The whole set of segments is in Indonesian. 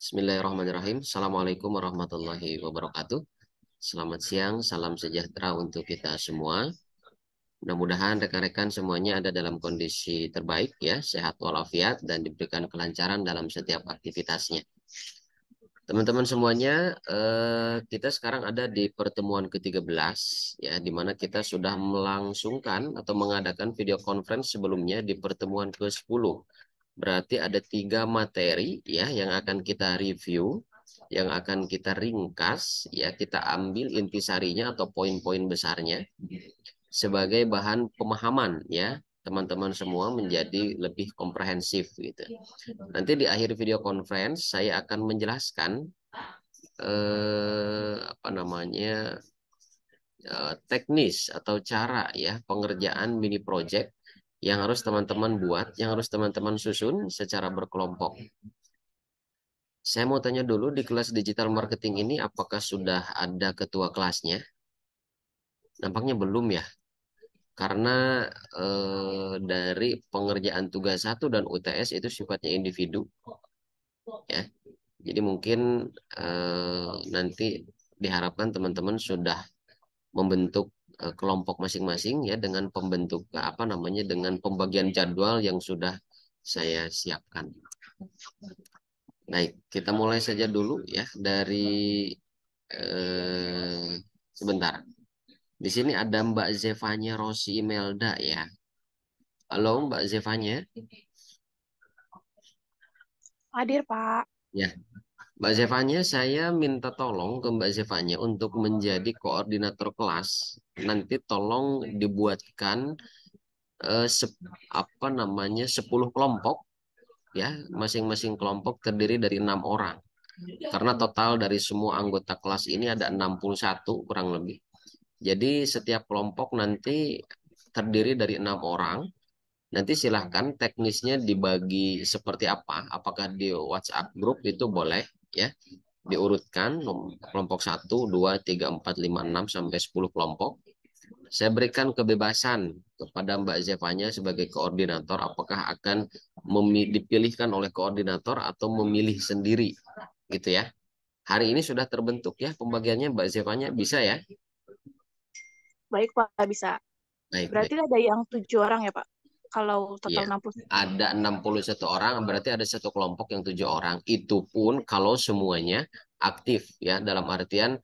Bismillahirrahmanirrahim. Assalamualaikum warahmatullahi wabarakatuh. Selamat siang, salam sejahtera untuk kita semua. Mudah-mudahan rekan-rekan semuanya ada dalam kondisi terbaik ya, sehat walafiat dan diberikan kelancaran dalam setiap aktivitasnya. Teman-teman semuanya, kita sekarang ada di pertemuan ke-13 ya, di mana kita sudah melangsungkan atau mengadakan video conference sebelumnya di pertemuan ke-10. Berarti ada 3 materi ya yang akan kita review, yang akan kita ringkas, ya kita ambil intisarinya atau poin-poin besarnya sebagai bahan pemahaman ya teman-teman semua menjadi lebih komprehensif gitu. Nanti di akhir video conference saya akan menjelaskan apa namanya teknis atau cara ya pengerjaan mini project yang harus teman-teman buat, yang harus teman-teman susun secara berkelompok. Saya mau tanya dulu di kelas digital marketing ini apakah sudah ada ketua kelasnya? Nampaknya belum ya, karena dari pengerjaan tugas 1 dan UTS itu sifatnya individu ya. Jadi mungkin nanti diharapkan teman-teman sudah membentuk kelompok masing-masing ya dengan pembentuk apa namanya dengan pembagian jadwal yang sudah saya siapkan. Baik, kita mulai saja dulu ya dari sebentar. Di sini ada Mbak Zevanya Rosi Imelda ya. Halo Mbak Zevanya. Hadir, Pak. Ya, Mbak Zevanya, saya minta tolong ke Mbak Zevanya untuk menjadi koordinator kelas. Nanti tolong dibuatkan apa namanya 10 kelompok ya, masing-masing kelompok terdiri dari 6 orang. Karena total dari semua anggota kelas ini ada 61 kurang lebih. Jadi setiap kelompok nanti terdiri dari 6 orang. Nanti silahkan teknisnya dibagi seperti apa. Apakah di WhatsApp grup itu boleh ya. Diurutkan kelompok 1, 2, 3, 4, 5, 6 sampai 10 kelompok. Saya berikan kebebasan kepada Mbak Zevanya sebagai koordinator. Apakah akan dipilihkan oleh koordinator atau memilih sendiri gitu ya. Hari ini sudah terbentuk ya pembagiannya Mbak Zevanya bisa ya? Baik, Pak, bisa. Baik, baik. Berarti ada yang 7 orang ya, Pak? Kalau total Iya, 60. ada 61 orang, berarti ada satu kelompok yang 7 orang. Itu pun kalau semuanya aktif ya, dalam artian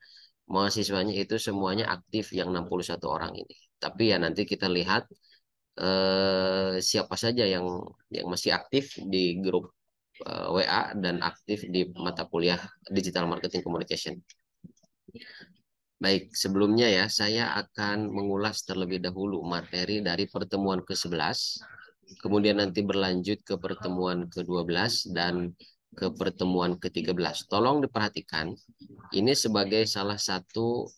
mahasiswanya itu semuanya aktif yang 61 orang ini. Tapi ya nanti kita lihat siapa saja yang masih aktif di grup WA dan aktif di mata kuliah Digital Marketing Communication. Baik, sebelumnya ya, saya akan mengulas terlebih dahulu materi dari pertemuan ke-11, kemudian nanti berlanjut ke pertemuan ke-12 dan ke pertemuan ke-13. Tolong diperhatikan, ini sebagai salah satu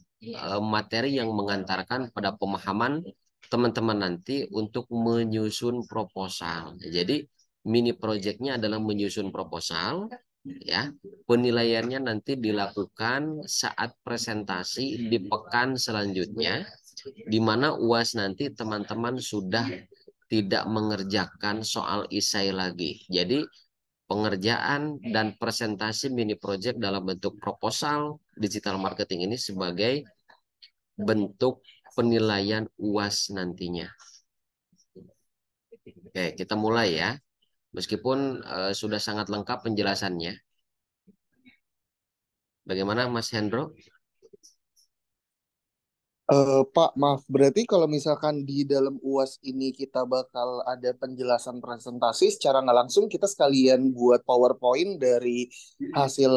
materi yang mengantarkan pada pemahaman teman-teman nanti untuk menyusun proposal. Jadi, mini projectnya adalah menyusun proposal, ya. Penilaiannya nanti dilakukan saat presentasi di pekan selanjutnya, di mana UAS nanti teman-teman sudah tidak mengerjakan soal isai lagi. Jadi pengerjaan dan presentasi mini project dalam bentuk proposal digital marketing ini sebagai bentuk penilaian UAS nantinya. Oke, kita mulai ya. Meskipun sudah sangat lengkap penjelasannya. Bagaimana Mas Hendro? Pak, maaf, berarti kalau misalkan di dalam UAS ini kita bakal ada penjelasan presentasi secara nggak langsung, kita sekalian buat PowerPoint dari hasil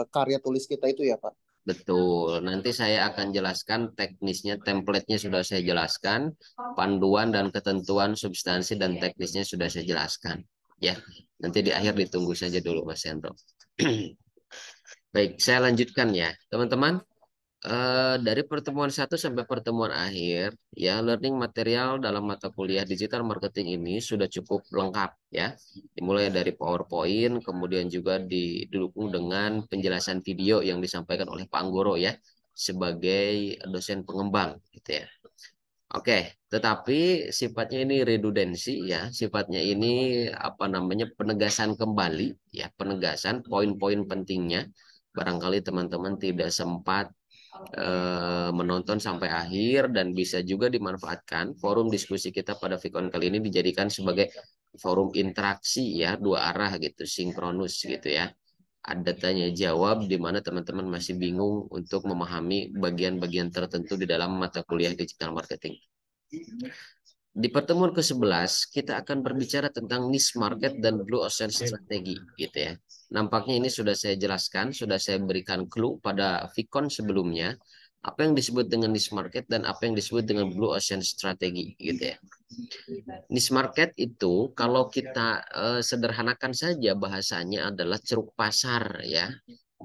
karya tulis kita itu ya, Pak? Betul, nanti saya akan jelaskan teknisnya, template-nya sudah saya jelaskan, panduan dan ketentuan substansi dan teknisnya sudah saya jelaskan. Ya, nanti di akhir ditunggu saja dulu Mas Hendro. Baik, saya lanjutkan ya. Teman-teman, dari pertemuan 1 sampai pertemuan akhir, ya learning material dalam mata kuliah digital marketing ini sudah cukup lengkap ya. Dimulai dari PowerPoint, kemudian juga didukung dengan penjelasan video yang disampaikan oleh Pak Anggoro ya sebagai dosen pengembang gitu ya. Oke, tetapi sifatnya ini redundansi ya, sifatnya ini apa namanya penegasan kembali ya, penegasan poin-poin pentingnya. Barangkali teman-teman tidak sempat menonton sampai akhir dan bisa juga dimanfaatkan forum diskusi kita pada Vicon kali ini dijadikan sebagai forum interaksi ya, dua arah gitu, sinkronus gitu ya. Ada tanya jawab di mana teman-teman masih bingung untuk memahami bagian-bagian tertentu di dalam mata kuliah digital marketing. Di pertemuan ke-11 kita akan berbicara tentang niche market dan blue ocean strategi gitu ya. Nampaknya ini sudah saya jelaskan, sudah saya berikan clue pada Vicon sebelumnya apa yang disebut dengan niche market dan apa yang disebut dengan blue ocean strategi gitu ya. Niche market itu kalau kita sederhanakan saja bahasanya adalah ceruk pasar ya.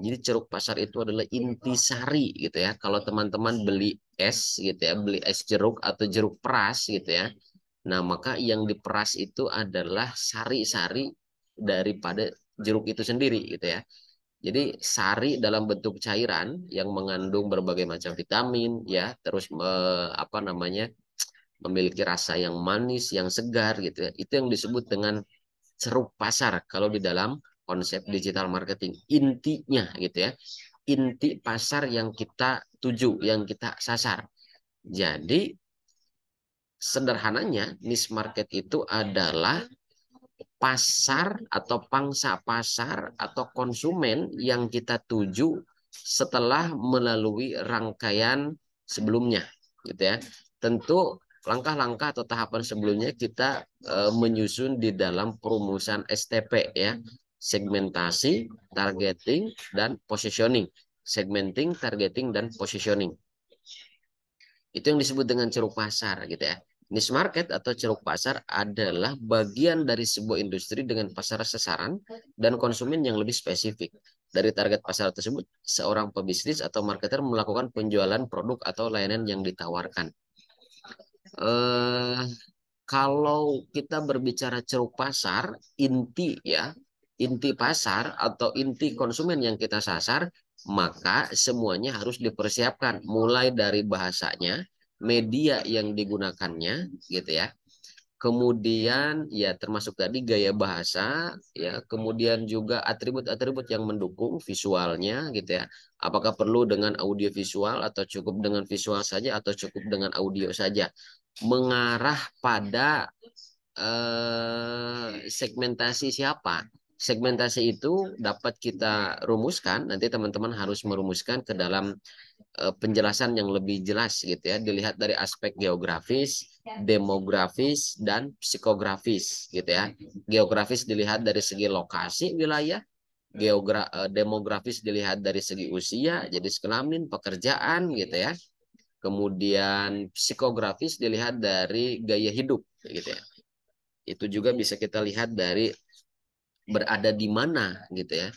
Jadi ceruk pasar itu adalah intisari gitu ya. Kalau teman-teman beli es gitu ya, beli es jeruk atau jeruk peras gitu ya. Nah, maka yang diperas itu adalah sari-sari daripada jeruk itu sendiri gitu ya. Jadi sari dalam bentuk cairan yang mengandung berbagai macam vitamin ya, terus apa namanya? Memiliki rasa yang manis, yang segar gitu ya. Itu yang disebut dengan ceruk pasar kalau di dalam konsep digital marketing. Intinya gitu ya. Inti pasar yang kita tuju, yang kita sasar. Jadi sederhananya niche market itu adalah pasar atau pangsa pasar atau konsumen yang kita tuju setelah melalui rangkaian sebelumnya gitu ya. Tentu langkah-langkah atau tahapan sebelumnya kita menyusun di dalam perumusan STP ya. Segmentasi, targeting, dan positioning. Segmenting, targeting, dan positioning. Itu yang disebut dengan ceruk pasar gitu ya. Niche market atau ceruk pasar adalah bagian dari sebuah industri dengan pasar sasaran dan konsumen yang lebih spesifik. Dari target pasar tersebut, seorang pebisnis atau marketer melakukan penjualan produk atau layanan yang ditawarkan. Kalau kita berbicara ceruk pasar, inti ya, inti pasar atau inti konsumen yang kita sasar, maka semuanya harus dipersiapkan, mulai dari bahasanya, media yang digunakannya, gitu ya. Kemudian ya termasuk tadi gaya bahasa, ya, kemudian juga atribut-atribut yang mendukung visualnya, gitu ya. Apakah perlu dengan audio visual atau cukup dengan visual saja atau cukup dengan audio saja? Mengarah pada segmentasi siapa. Segmentasi itu dapat kita rumuskan, nanti teman-teman harus merumuskan ke dalam penjelasan yang lebih jelas gitu ya, dilihat dari aspek geografis, demografis, dan psikografis gitu ya. Geografis dilihat dari segi lokasi wilayah, demografis dilihat dari segi usia, jadi kelamin, pekerjaan gitu ya. Kemudian psikografis dilihat dari gaya hidup gitu ya. Itu juga bisa kita lihat dari berada di mana gitu ya.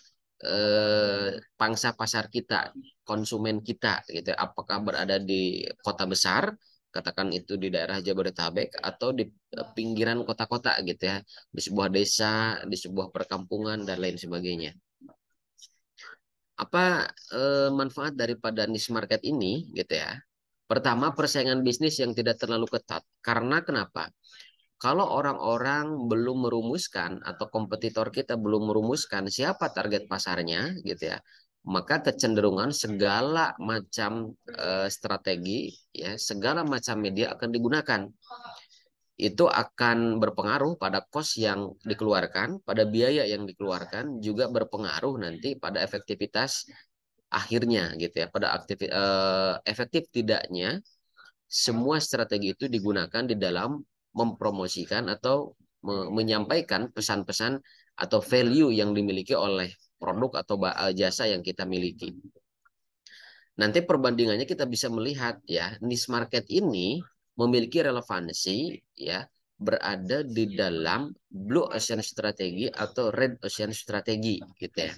Pangsa pasar kita, konsumen kita gitu ya. Apakah berada di kota besar, katakan itu di daerah Jabodetabek atau di pinggiran kota-kota gitu ya, di sebuah desa, di sebuah perkampungan dan lain sebagainya. Apa manfaat daripada niche market ini gitu ya? Pertama, persaingan bisnis yang tidak terlalu ketat. Karena kenapa? Kalau orang-orang belum merumuskan atau kompetitor kita belum merumuskan siapa target pasarnya gitu ya, maka kecenderungan segala macam strategi ya, segala macam media akan digunakan. Itu akan berpengaruh pada kos yang dikeluarkan, pada biaya yang dikeluarkan, juga berpengaruh nanti pada efektivitas akhirnya gitu ya, pada efektif tidaknya semua strategi itu digunakan di dalam mempromosikan atau menyampaikan pesan-pesan atau value yang dimiliki oleh produk atau jasa yang kita miliki. Nanti perbandingannya kita bisa melihat ya, niche market ini memiliki relevansi ya, berada di dalam blue ocean strategi atau red ocean strategi gitu ya.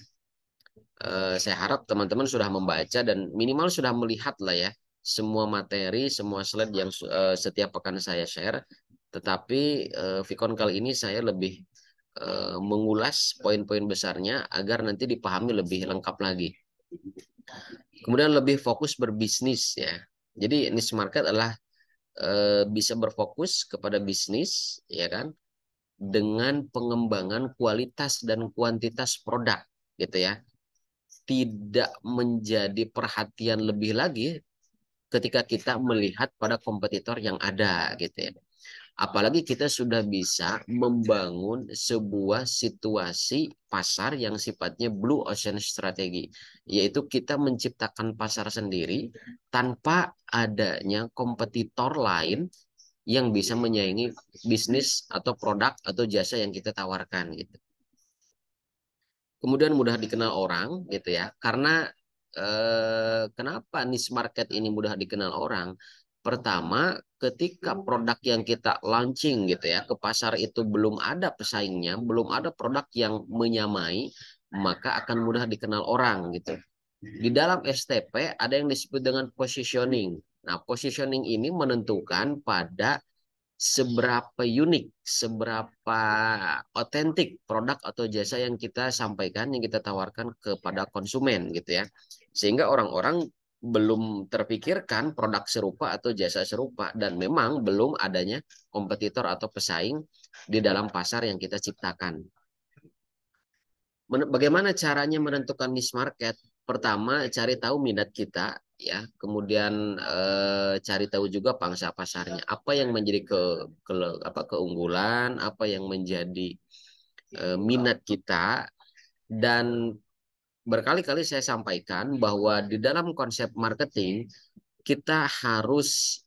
Saya harap teman-teman sudah membaca dan minimal sudah melihat lah ya semua materi, semua slide yang setiap pekan saya share. Tetapi Vicon kali ini saya lebih mengulas poin-poin besarnya agar nanti dipahami lebih lengkap lagi. Kemudian lebih fokus berbisnis ya. Jadi niche market adalah bisa berfokus kepada bisnis, ya kan, dengan pengembangan kualitas dan kuantitas produk, gitu ya. Tidak menjadi perhatian lebih lagi ketika kita melihat pada kompetitor yang ada, gitu ya. Apalagi kita sudah bisa membangun sebuah situasi pasar yang sifatnya blue ocean strategi, yaitu kita menciptakan pasar sendiri tanpa adanya kompetitor lain yang bisa menyaingi bisnis atau produk atau jasa yang kita tawarkan gitu. Kemudian mudah dikenal orang gitu ya. Karena kenapa niche market ini mudah dikenal orang? Pertama, ketika produk yang kita launching gitu ya ke pasar itu belum ada pesaingnya, belum ada produk yang menyamai, maka akan mudah dikenal orang gitu. Di dalam STP ada yang disebut dengan positioning. Nah, positioning ini menentukan pada seberapa unik, seberapa otentik produk atau jasa yang kita sampaikan, yang kita tawarkan kepada konsumen gitu ya. Sehingga orang-orang belum terpikirkan produk serupa atau jasa serupa dan memang belum adanya kompetitor atau pesaing di dalam pasar yang kita ciptakan. Bagaimana caranya menentukan niche market? Pertama, cari tahu minat kita, ya. Kemudian cari tahu juga pangsa pasarnya. Apa yang menjadi keunggulan, apa yang menjadi minat kita, dan berkali-kali saya sampaikan bahwa di dalam konsep marketing kita harus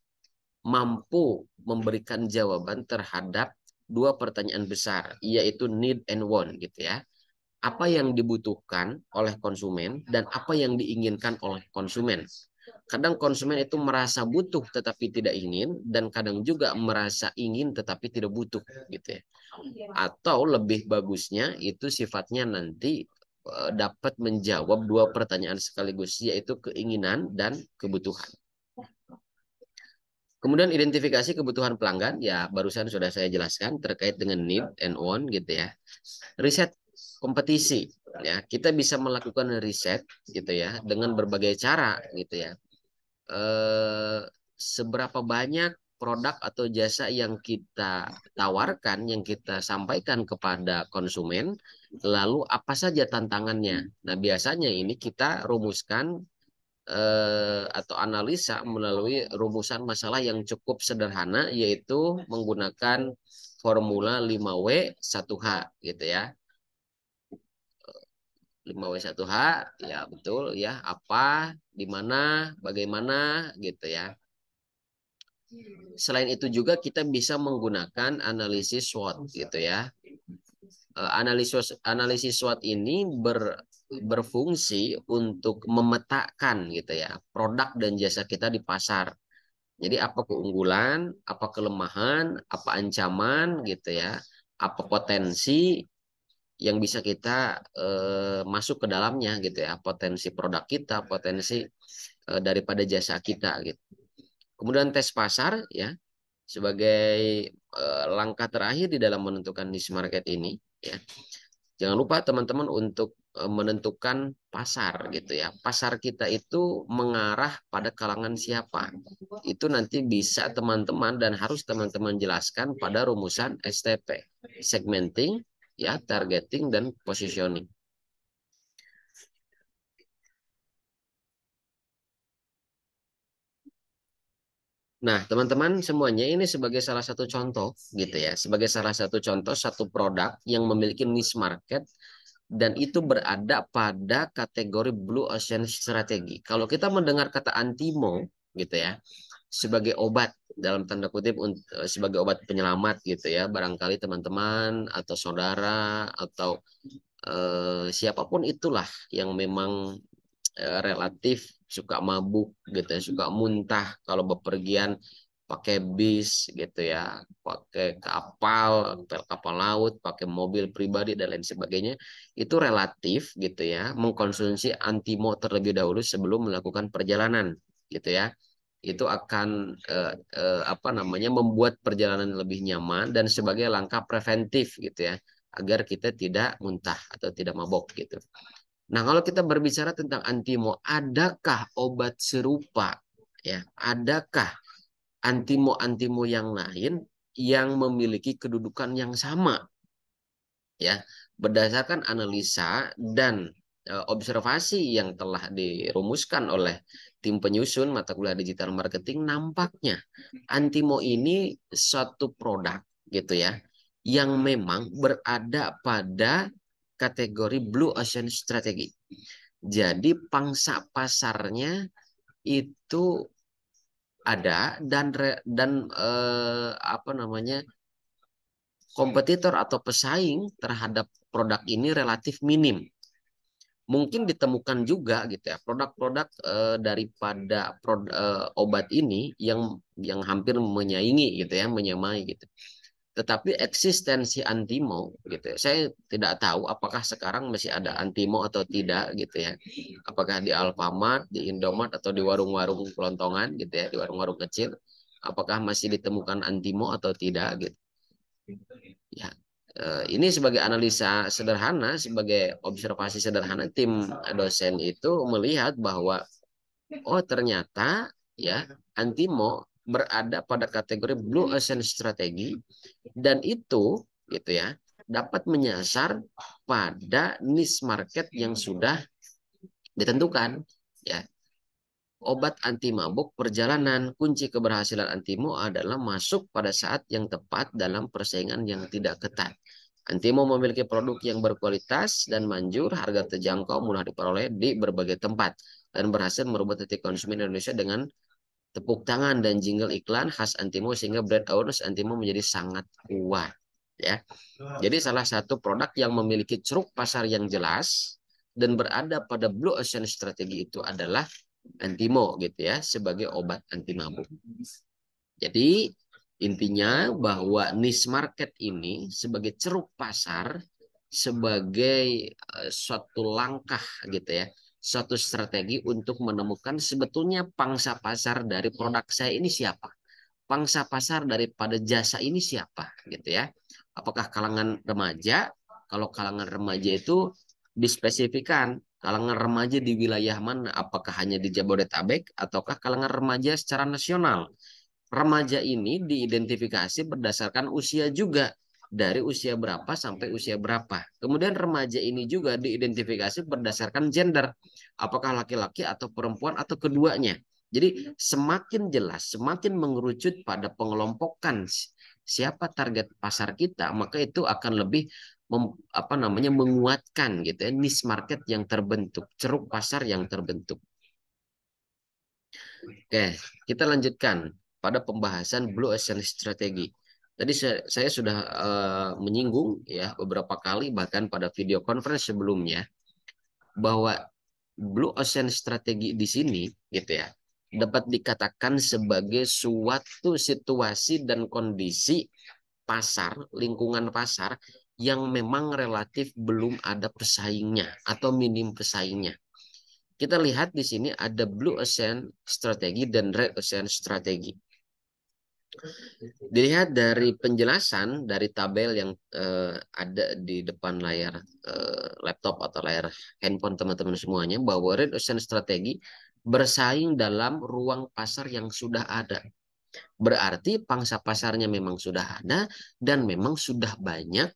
mampu memberikan jawaban terhadap dua pertanyaan besar, yaitu need and want gitu ya. Apa yang dibutuhkan oleh konsumen dan apa yang diinginkan oleh konsumen. Kadang konsumen itu merasa butuh tetapi tidak ingin, dan kadang juga merasa ingin tetapi tidak butuh gitu ya. Atau lebih bagusnya itu sifatnya nanti dapat menjawab dua pertanyaan sekaligus, yaitu keinginan dan kebutuhan. Kemudian identifikasi kebutuhan pelanggan, ya barusan sudah saya jelaskan terkait dengan need and want gitu ya. Riset kompetisi, ya kita bisa melakukan riset gitu ya dengan berbagai cara gitu ya. Seberapa banyak produk atau jasa yang kita tawarkan, yang kita sampaikan kepada konsumen, lalu apa saja tantangannya. Nah biasanya ini kita rumuskan atau analisa melalui rumusan masalah yang cukup sederhana, yaitu menggunakan formula 5W 1H gitu ya. 5W 1H ya betul ya, apa, di mana, bagaimana gitu ya. Selain itu juga kita bisa menggunakan analisis SWOT gitu ya. Analisis SWOT ini berfungsi untuk memetakan gitu ya produk dan jasa kita di pasar. Jadi apa keunggulan, apa kelemahan, apa ancaman gitu ya, apa potensi yang bisa kita masuk ke dalamnya gitu ya, potensi produk kita, potensi daripada jasa kita gitu. Kemudian tes pasar ya sebagai langkah terakhir di dalam menentukan niche market ini ya. Jangan lupa teman-teman untuk menentukan pasar gitu ya. Pasar kita itu mengarah pada kalangan siapa. Itu nanti bisa teman-teman dan harus teman-teman jelaskan pada rumusan STP. Segmenting, ya, targeting dan positioning. Nah, teman-teman semuanya ini sebagai salah satu contoh gitu ya, sebagai salah satu contoh satu produk yang memiliki niche market dan itu berada pada kategori blue ocean strategi. Kalau kita mendengar kata Antimo gitu ya, sebagai obat dalam tanda kutip sebagai obat penyelamat gitu ya, barangkali teman-teman atau saudara atau siapapun itulah yang memang relatif suka mabuk gitu ya, suka muntah kalau bepergian pakai bis gitu ya, pakai kapal laut, pakai mobil pribadi dan lain sebagainya, itu relatif gitu ya, mengkonsumsi antimo terlebih dahulu sebelum melakukan perjalanan gitu ya. Itu akan apa namanya membuat perjalanan lebih nyaman dan sebagai langkah preventif gitu ya, agar kita tidak muntah atau tidak mabok gitu. Nah, kalau kita berbicara tentang antimo, adakah obat serupa? Ya, adakah antimo-antimo yang lain yang memiliki kedudukan yang sama, ya, berdasarkan analisa dan observasi yang telah dirumuskan oleh tim penyusun mata kuliah digital marketing, nampaknya Antimo ini suatu produk gitu ya yang memang berada pada kategori Blue Ocean Strategy. Jadi pangsa pasarnya itu ada dan apa namanya, kompetitor atau pesaing terhadap produk ini relatif minim. Mungkin ditemukan juga gitu ya produk-produk daripada obat ini yang hampir menyaingi gitu ya, menyamai gitu. Tetapi eksistensi Antimo gitu ya, saya tidak tahu apakah sekarang masih ada Antimo atau tidak gitu ya. Apakah di Alfamart, di Indomart, atau di warung-warung kelontongan gitu ya, di warung-warung kecil, apakah masih ditemukan Antimo atau tidak gitu. Ya, ini sebagai analisa sederhana, sebagai observasi sederhana, tim dosen itu melihat bahwa oh ternyata ya Antimo berada pada kategori Blue Ocean Strategy, dan itu gitu ya dapat menyasar pada niche market yang sudah ditentukan, ya. Obat anti mabuk perjalanan. Kunci keberhasilan Antimo adalah masuk pada saat yang tepat dalam persaingan yang tidak ketat. Antimo memiliki produk yang berkualitas dan manjur, harga terjangkau, mudah diperoleh di berbagai tempat, dan berhasil merubah titik konsumen Indonesia dengan tepuk tangan dan jingle iklan khas Antimo, sehingga brand awareness Antimo menjadi sangat kuat. Ya, jadi salah satu produk yang memiliki ceruk pasar yang jelas dan berada pada Blue Ocean Strategy itu adalah Antimo gitu ya, sebagai obat anti mabuk. Jadi intinya bahwa niche market ini sebagai ceruk pasar, sebagai suatu langkah gitu ya, suatu strategi untuk menemukan sebetulnya pangsa pasar dari produk saya ini siapa, pangsa pasar daripada jasa ini siapa gitu ya. Apakah kalangan remaja? Kalau kalangan remaja itu dispesifikan kalangan remaja di wilayah mana, apakah hanya di Jabodetabek ataukah kalangan remaja secara nasional. Remaja ini diidentifikasi berdasarkan usia juga, dari usia berapa sampai usia berapa. Kemudian remaja ini juga diidentifikasi berdasarkan gender, apakah laki-laki atau perempuan atau keduanya. Jadi semakin jelas, semakin mengerucut pada pengelompokan siapa target pasar kita, maka itu akan lebih menguatkan gitu ya niche market yang terbentuk, ceruk pasar yang terbentuk. Oke, kita lanjutkan pada pembahasan Blue Ocean Strategy. Tadi saya sudah menyinggung ya beberapa kali, bahkan pada video conference sebelumnya, bahwa Blue Ocean Strategy di sini gitu ya dapat dikatakan sebagai suatu situasi dan kondisi pasar, lingkungan pasar yang memang relatif belum ada pesaingnya atau minim pesaingnya. Kita lihat di sini ada Blue Ocean Strategy dan Red Ocean Strategy. Dilihat dari penjelasan dari tabel yang ada di depan layar laptop atau layar handphone teman-teman semuanya, bahwa Red Ocean Strategy bersaing dalam ruang pasar yang sudah ada. Berarti pangsa pasarnya memang sudah ada dan memang sudah banyak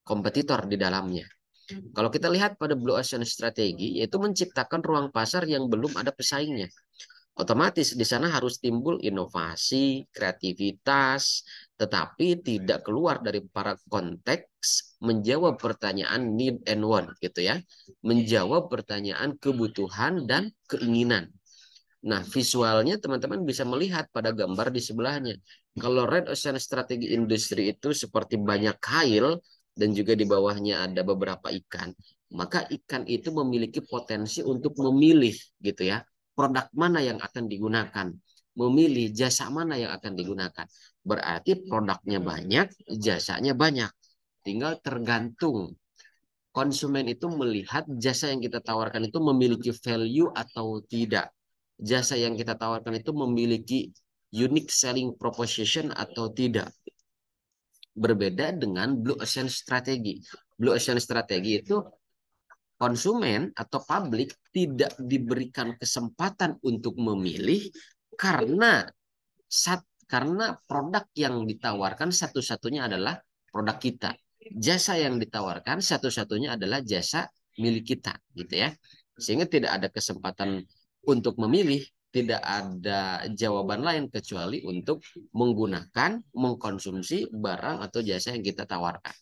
kompetitor di dalamnya. Kalau kita lihat pada Blue Ocean Strategy, yaitu menciptakan ruang pasar yang belum ada pesaingnya. Otomatis di sana harus timbul inovasi, kreativitas, tetapi tidak keluar dari para konteks menjawab pertanyaan need and want gitu ya. Menjawab pertanyaan kebutuhan dan keinginan. Nah, visualnya teman-teman bisa melihat pada gambar di sebelahnya. Kalau Red Ocean Strategi Industri itu seperti banyak kail dan juga di bawahnya ada beberapa ikan, maka ikan itu memiliki potensi untuk memilih gitu ya, produk mana yang akan digunakan, memilih jasa mana yang akan digunakan. Berarti produknya banyak, jasanya banyak. Tinggal tergantung konsumen itu melihat jasa yang kita tawarkan itu memiliki value atau tidak. Jasa yang kita tawarkan itu memiliki unique selling proposition atau tidak. Berbeda dengan Blue Ocean Strategy. Blue Ocean Strategy itu konsumen atau publik tidak diberikan kesempatan untuk memilih karena karena produk yang ditawarkan satu-satunya adalah produk kita. Jasa yang ditawarkan satu-satunya adalah jasa milik kita, gitu ya. Sehingga tidak ada kesempatan untuk memilih, tidak ada jawaban lain kecuali untuk menggunakan, mengkonsumsi barang atau jasa yang kita tawarkan.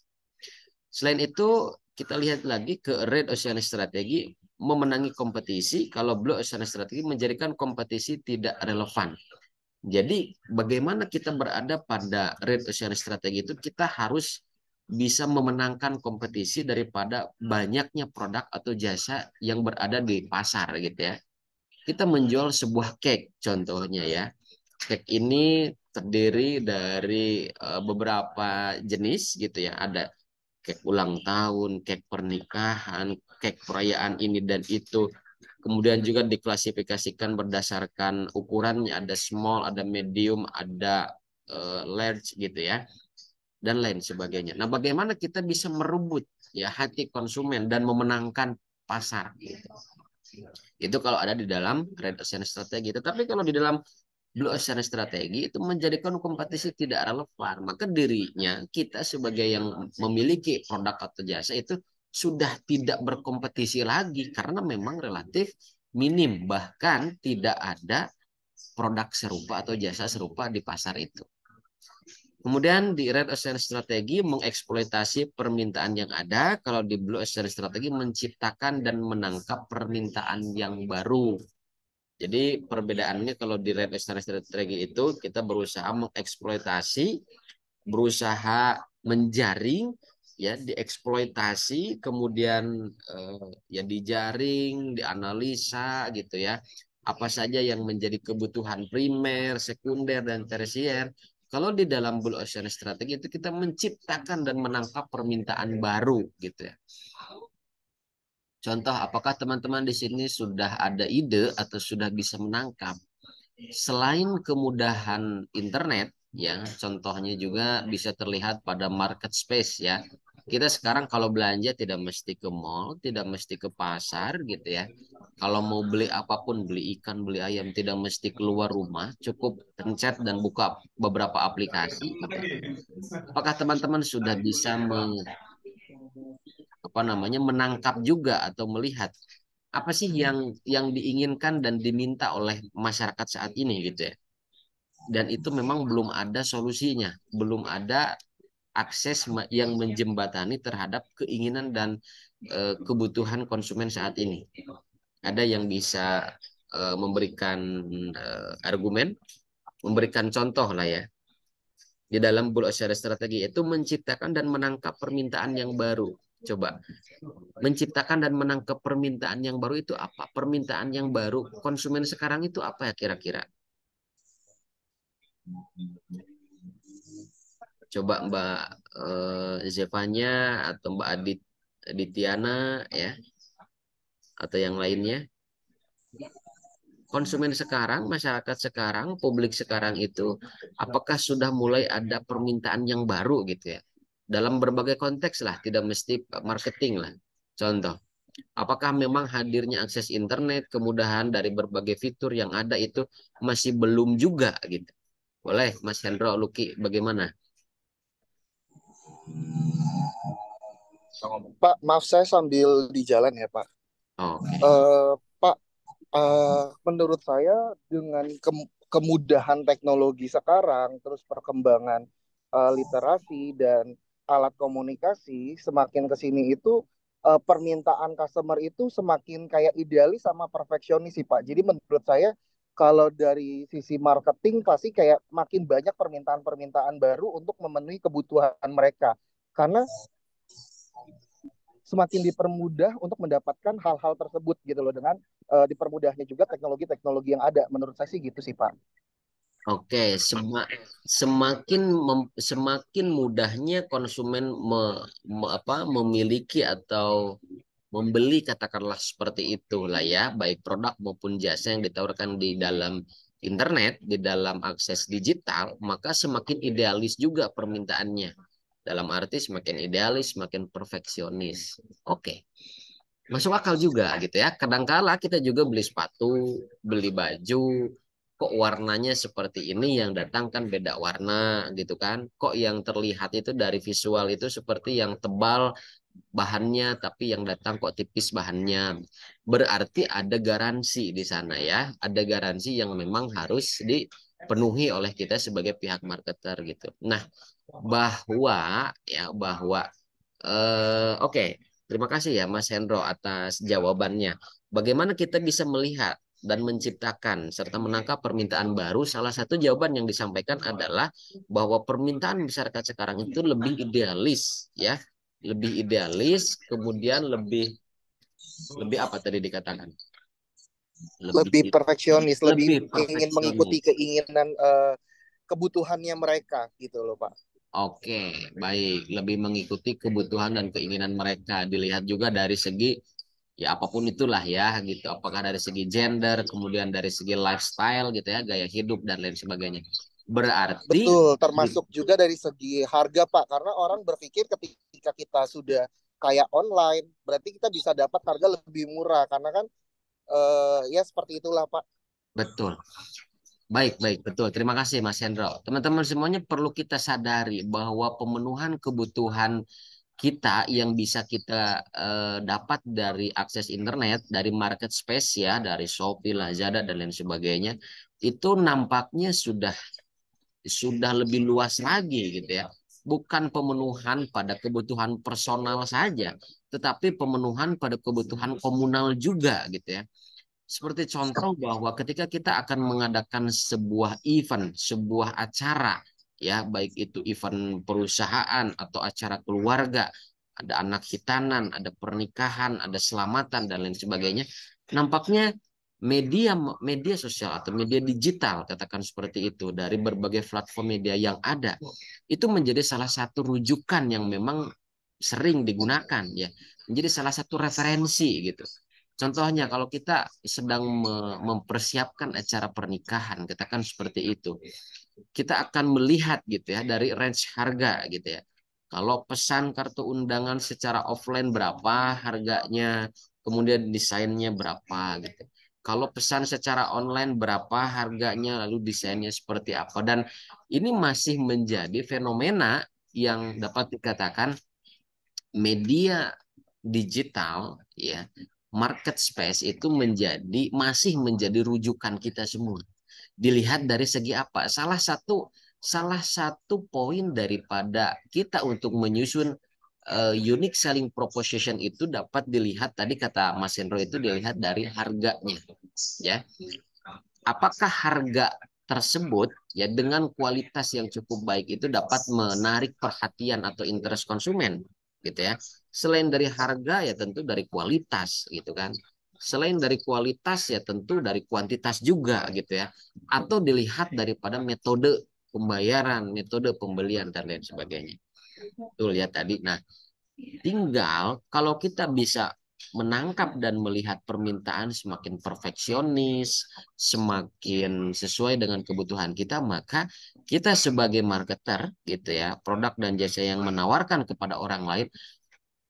Selain itu, kita lihat lagi ke Red Ocean Strategy memenangi kompetisi, kalau Blue Ocean Strategy menjadikan kompetisi tidak relevan. Jadi bagaimana kita berada pada Red Ocean Strategy itu, kita harus bisa memenangkan kompetisi daripada banyaknya produk atau jasa yang berada di pasar gitu ya. Kita menjual sebuah cake contohnya ya. Cake ini terdiri dari beberapa jenis gitu ya. Ada cake ulang tahun, cake pernikahan, cake perayaan ini dan itu. Kemudian juga diklasifikasikan berdasarkan ukurannya, ada small, ada medium, ada large gitu ya, dan lain sebagainya. Nah, bagaimana kita bisa merebut ya hati konsumen dan memenangkan pasar gitu. Itu kalau ada di dalam Red Ocean Strategy. Tetapi kalau di dalam Blue Ocean Strategy itu menjadikan kompetisi tidak relevan. Maka dirinya kita sebagai yang memiliki produk atau jasa itu sudah tidak berkompetisi lagi karena memang relatif minim. Bahkan tidak ada produk serupa atau jasa serupa di pasar itu. Kemudian di Red Ocean Strategy mengeksploitasi permintaan yang ada. Kalau di Blue Ocean Strategy menciptakan dan menangkap permintaan yang baru. Jadi perbedaannya kalau di Red Ocean Strategy itu kita berusaha mengeksploitasi, berusaha menjaring, ya dieksploitasi, kemudian ya dijaring, dianalisa gitu ya. Apa saja yang menjadi kebutuhan primer, sekunder, dan tersier. Kalau di dalam Blue Ocean Strategy itu kita menciptakan dan menangkap permintaan baru gitu ya. Contoh, apakah teman-teman di sini sudah ada ide atau sudah bisa menangkap? Selain kemudahan internet, ya, contohnya juga bisa terlihat pada market space ya. Kita sekarang kalau belanja tidak mesti ke mall, tidak mesti ke pasar gitu ya. Kalau mau beli apapun, beli ikan, beli ayam, tidak mesti keluar rumah, cukup pencet dan buka beberapa aplikasi. Gitu. Apakah teman-teman sudah bisa menangkap juga atau melihat apa sih yang diinginkan dan diminta oleh masyarakat saat ini gitu ya. Dan itu memang belum ada solusinya, belum ada akses yang menjembatani terhadap keinginan dan kebutuhan konsumen saat ini. Ada yang bisa memberikan argumen, memberikan contoh lah ya. Di dalam Blue Ocean Strategy itu menciptakan dan menangkap permintaan yang baru. Coba, menciptakan dan menangkap permintaan yang baru itu apa? Permintaan yang baru konsumen sekarang itu apa ya kira-kira? Coba Mbak Zevanya atau Mbak Aditiana ya, atau yang lainnya. Konsumen sekarang, masyarakat sekarang, publik sekarang itu apakah sudah mulai ada permintaan yang baru gitu ya? Dalam berbagai konteks lah, tidak mesti marketing lah. Contoh, apakah memang hadirnya akses internet, kemudahan dari berbagai fitur yang ada itu masih belum juga gitu? Boleh, Mas Hendro, Luki, bagaimana? Pak, maaf saya sambil di jalan ya, Pak. Oke. Pak, menurut saya dengan kemudahan teknologi sekarang, terus perkembangan literasi dan alat komunikasi semakin ke sini itu permintaan customer itu semakin kayak idealis sama perfeksionis sih Pak. Jadi menurut saya kalau dari sisi marketing pasti kayak makin banyak permintaan-permintaan baru untuk memenuhi kebutuhan mereka. Karena semakin dipermudah untuk mendapatkan hal-hal tersebut gitu loh dengan dipermudahnya juga teknologi-teknologi yang ada. Menurut saya sih gitu sih Pak. Oke, semakin mudahnya konsumen memiliki atau membeli, katakanlah seperti itulah ya, baik produk maupun jasa yang ditawarkan di dalam internet, di dalam akses digital, maka semakin idealis juga permintaannya. Dalam arti semakin idealis, semakin perfeksionis. Oke. Masuk akal juga gitu ya. Kadangkala kita juga beli sepatu, beli baju, kok warnanya seperti ini, yang datang kan beda warna gitu kan. Kok yang terlihat itu dari visual itu seperti yang tebal bahannya, tapi yang datang kok tipis bahannya. Berarti ada garansi di sana ya. Ada garansi yang memang harus dipenuhi oleh kita sebagai pihak marketer gitu. Nah, bahwa oke, terima kasih ya Mas Hendro atas jawabannya. Bagaimana kita bisa melihat dan menciptakan serta menangkap permintaan baru? Salah satu jawaban yang disampaikan adalah bahwa permintaan masyarakat sekarang itu lebih idealis, ya, lebih idealis, kemudian lebih lebih apa tadi dikatakan? Lebih perfeksionis, lebih Lebih ingin mengikuti perfeksionis. keinginan kebutuhannya mereka gitu loh Pak. Oke, baik. Lebih mengikuti kebutuhan dan keinginan mereka. Dilihat juga dari segi ya apapun itulah ya gitu. Apakah dari segi gender, kemudian dari segi lifestyle gitu ya, gaya hidup dan lain sebagainya. Berarti Betul, termasuk juga dari segi harga Pak, karena orang berpikir ketika kita sudah kayak online, berarti kita bisa dapat harga lebih murah, karena kan ya seperti itulah Pak. betul. Baik, baik, betul. Terima kasih Mas Hendro. Teman-teman semuanya perlu kita sadari bahwa pemenuhan kebutuhan kita yang bisa kita dapat dari akses internet, dari market space ya, dari Shopee, Lazada dan lain sebagainya, itu nampaknya sudah lebih luas lagi gitu ya. Bukan pemenuhan pada kebutuhan personal saja, tetapi pemenuhan pada kebutuhan komunal juga gitu ya. Seperti contoh bahwa ketika kita akan mengadakan sebuah event, sebuah acara, ya baik itu event perusahaan atau acara keluarga, ada anak hitanan, ada pernikahan, ada selamatan dan lain sebagainya, nampaknya media media sosial atau media digital katakan seperti itu dari berbagai platform media yang ada itu menjadi salah satu rujukan yang memang sering digunakan ya, menjadi salah satu referensi gitu. Contohnya kalau kita sedang mempersiapkan acara pernikahan, katakan seperti itu, kita akan melihat gitu ya dari range harga gitu ya. Kalau pesan kartu undangan secara offline berapa harganya, kemudian desainnya berapa gitu. Kalau pesan secara online berapa harganya, lalu desainnya seperti apa. Dan ini masih menjadi fenomena yang dapat dikatakan media digital ya, market space itu masih menjadi rujukan kita semua. Dilihat dari segi apa? Salah satu poin daripada kita untuk menyusun unique selling proposition itu dapat dilihat tadi kata Mas Hendro itu dilihat dari harganya ya. Apakah harga tersebut ya dengan kualitas yang cukup baik itu dapat menarik perhatian atau interest konsumen gitu ya. Selain dari harga ya tentu dari kualitas gitu kan. Selain dari kualitas ya tentu dari kuantitas juga gitu ya. Atau dilihat daripada metode pembayaran, metode pembelian dan lain sebagainya. Betul ya tadi. Nah, tinggal kalau kita bisa menangkap dan melihat permintaan semakin perfeksionis, semakin sesuai dengan kebutuhan kita, maka kita sebagai marketer gitu ya, produk dan jasa yang menawarkan kepada orang lain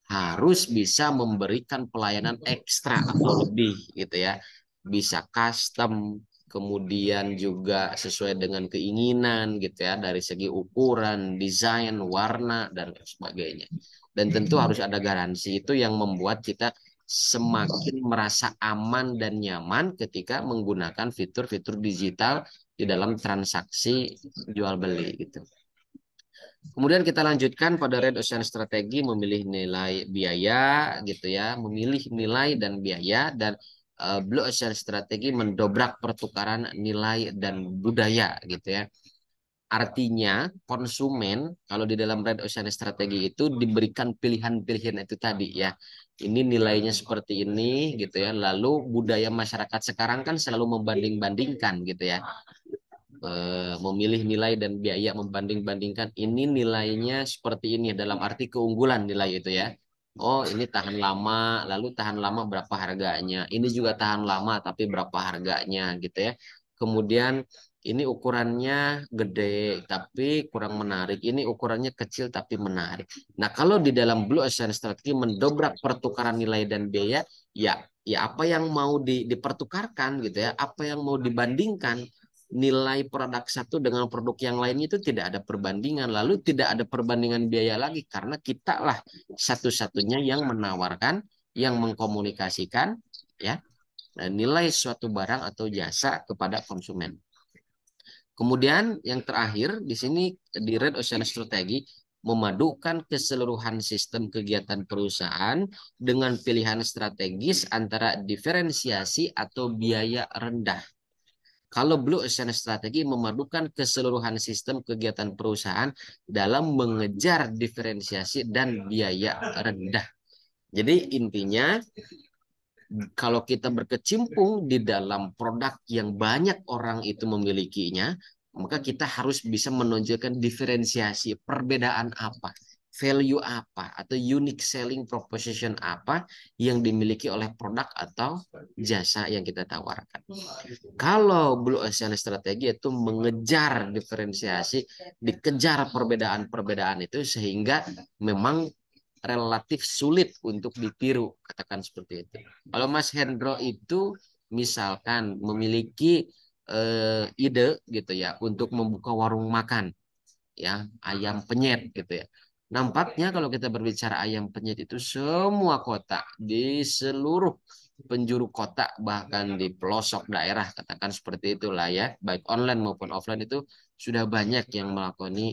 harus bisa memberikan pelayanan ekstra atau lebih gitu ya. Bisa custom, kemudian juga sesuai dengan keinginan gitu ya dari segi ukuran, desain, warna dan sebagainya. Dan tentu harus ada garansi itu yang membuat kita semakin merasa aman dan nyaman ketika menggunakan fitur-fitur digital di dalam transaksi jual beli gitu. Kemudian kita lanjutkan pada Red Ocean strategi memilih nilai biaya gitu ya, memilih nilai dan biaya dan Blue Ocean strategi mendobrak pertukaran nilai dan budaya gitu ya. Artinya konsumen kalau di dalam Red Ocean strategi itu diberikan pilihan-pilihan itu tadi ya. Ini nilainya seperti ini gitu ya. Lalu budaya masyarakat sekarang kan selalu membanding-bandingkan gitu ya, memilih nilai dan biaya membanding-bandingkan ini nilainya seperti ini dalam arti keunggulan nilai itu ya. Oh ini tahan lama, lalu tahan lama berapa harganya. Ini juga tahan lama tapi berapa harganya gitu ya. Kemudian ini ukurannya gede tapi kurang menarik. Ini ukurannya kecil tapi menarik. Nah kalau di dalam Blue Ocean Strategy mendobrak pertukaran nilai dan biaya, ya apa yang mau dipertukarkan gitu ya, apa yang mau dibandingkan nilai produk satu dengan produk yang lainnya itu tidak ada perbandingan. Lalu tidak ada perbandingan biaya lagi karena kita lah satu-satunya yang menawarkan, yang mengkomunikasikan ya nilai suatu barang atau jasa kepada konsumen. Kemudian yang terakhir di sini di Red Ocean Strategy memadukan keseluruhan sistem kegiatan perusahaan dengan pilihan strategis antara diferensiasi atau biaya rendah. Kalau Blue Ocean Strategy memadukan keseluruhan sistem kegiatan perusahaan dalam mengejar diferensiasi dan biaya rendah. Jadi intinya kalau kita berkecimpung di dalam produk yang banyak orang itu memilikinya, maka kita harus bisa menonjolkan diferensiasi, perbedaan apa, value apa, atau unique selling proposition apa yang dimiliki oleh produk atau jasa yang kita tawarkan. Kalau Blue Ocean Strategi itu mengejar diferensiasi, dikejar perbedaan-perbedaan itu sehingga memang relatif sulit untuk ditiru, katakan seperti itu. Kalau Mas Hendro itu misalkan memiliki ide gitu ya untuk membuka warung makan ya ayam penyet gitu ya. Nampaknya kalau kita berbicara ayam penyet itu semua kota di seluruh penjuru kota bahkan di pelosok daerah katakan seperti itulah ya baik online maupun offline itu sudah banyak yang melakoni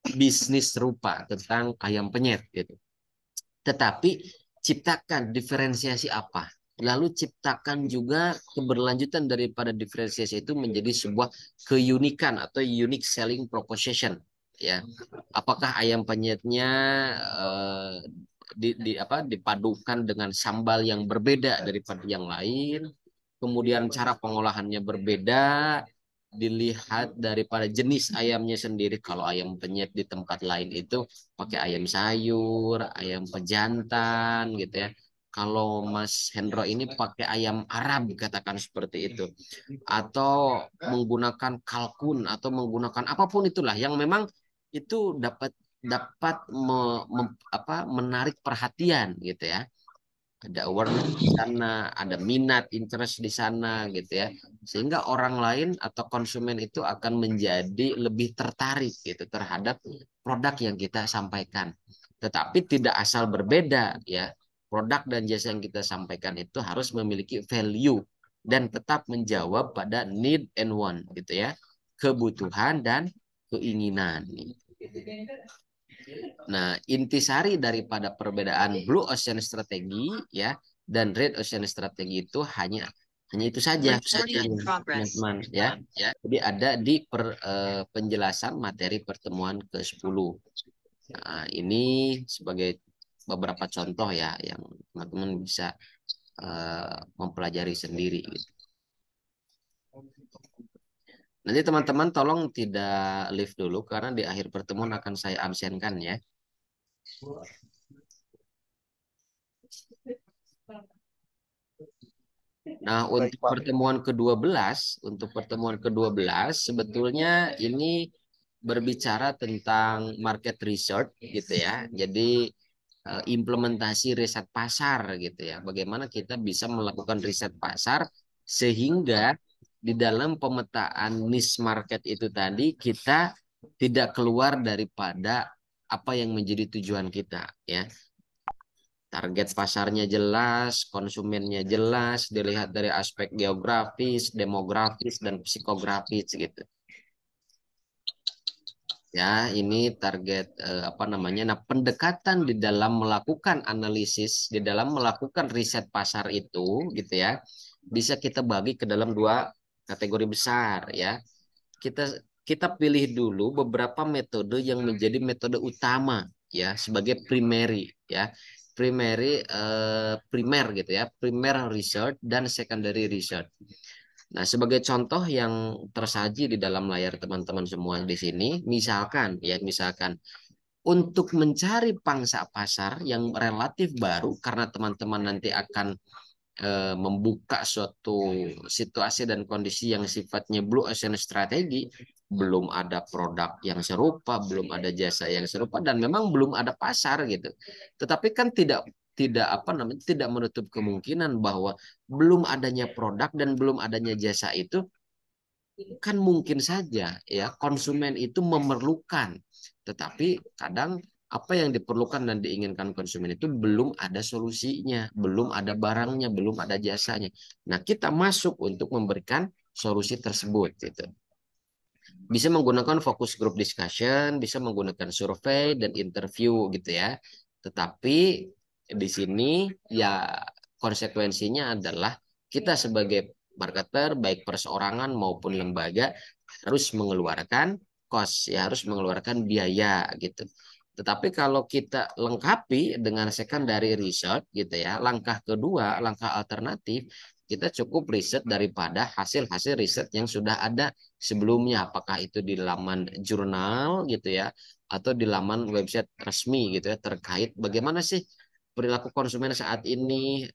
bisnis serupa tentang ayam penyet gitu. Tetapi ciptakan diferensiasi apa? Lalu ciptakan juga keberlanjutan daripada diferensiasi itu menjadi sebuah keunikan atau unique selling proposition. Ya, apakah ayam penyetnya dipadukan dengan sambal yang berbeda daripada yang lain, kemudian cara pengolahannya berbeda, dilihat daripada jenis ayamnya sendiri. Kalau ayam penyet di tempat lain itu pakai ayam sayur, ayam pejantan gitu ya. Kalau Mas Hendro ini pakai ayam Arab katakan seperti itu. Atau menggunakan kalkun atau menggunakan apapun itulah yang memang itu dapat dapat menarik perhatian gitu ya. Ada awareness di sana, ada minat, interest di sana gitu ya. Sehingga orang lain atau konsumen itu akan menjadi lebih tertarik gitu terhadap produk yang kita sampaikan. Tetapi tidak asal berbeda ya. Produk dan jasa yang kita sampaikan itu harus memiliki value dan tetap menjawab pada need and want gitu ya. Kebutuhan dan keinginan. Nah, intisari daripada perbedaan Blue Ocean Strategi ya dan Red Ocean Strategi itu hanya itu saja teman-teman ya. Jadi ada di penjelasan materi pertemuan ke-10. Nah, ini sebagai beberapa contoh ya yang teman-teman bisa mempelajari sendiri gitu. Nanti teman-teman tolong tidak live dulu karena di akhir pertemuan akan saya absenkan ya. Nah, untuk pertemuan ke-12 sebetulnya ini berbicara tentang market research gitu ya. Jadi implementasi riset pasar gitu ya. Bagaimana kita bisa melakukan riset pasar sehingga di dalam pemetaan niche market itu tadi kita tidak keluar daripada apa yang menjadi tujuan kita ya. Target pasarnya jelas, konsumennya jelas, dilihat dari aspek geografis, demografis, dan psikografis gitu. Ya, ini target Nah, pendekatan di dalam melakukan analisis, di dalam melakukan riset pasar itu, gitu ya, bisa kita bagi ke dalam dua kategori besar, ya. Kita pilih dulu beberapa metode yang menjadi metode utama, ya, sebagai primary, ya, primer gitu ya, primer research dan secondary research. Nah, sebagai contoh yang tersaji di dalam layar teman-teman semua di sini, misalkan untuk mencari pangsa pasar yang relatif baru karena teman-teman nanti akan membuka suatu situasi dan kondisi yang sifatnya Blue Ocean Strategi, belum ada produk yang serupa, belum ada jasa yang serupa, dan memang belum ada pasar gitu. Tetapi kan tidak menutup kemungkinan bahwa belum adanya produk dan belum adanya jasa itu kan mungkin saja ya konsumen itu memerlukan, tetapi kadang apa yang diperlukan dan diinginkan konsumen itu belum ada solusinya, belum ada barangnya, belum ada jasanya. Nah, kita masuk untuk memberikan solusi tersebut gitu. Bisa menggunakan focus group discussion, bisa menggunakan survei dan interview gitu ya. Tetapi di sini ya konsekuensinya adalah kita sebagai marketer baik perseorangan maupun lembaga harus mengeluarkan cost ya, harus mengeluarkan biaya gitu. Tetapi kalau kita lengkapi dengan secondary research gitu ya, langkah kedua, langkah alternatif, kita cukup riset daripada hasil-hasil riset yang sudah ada sebelumnya, apakah itu di laman jurnal gitu ya, atau di laman website resmi gitu ya, terkait bagaimana sih perilaku konsumen saat ini,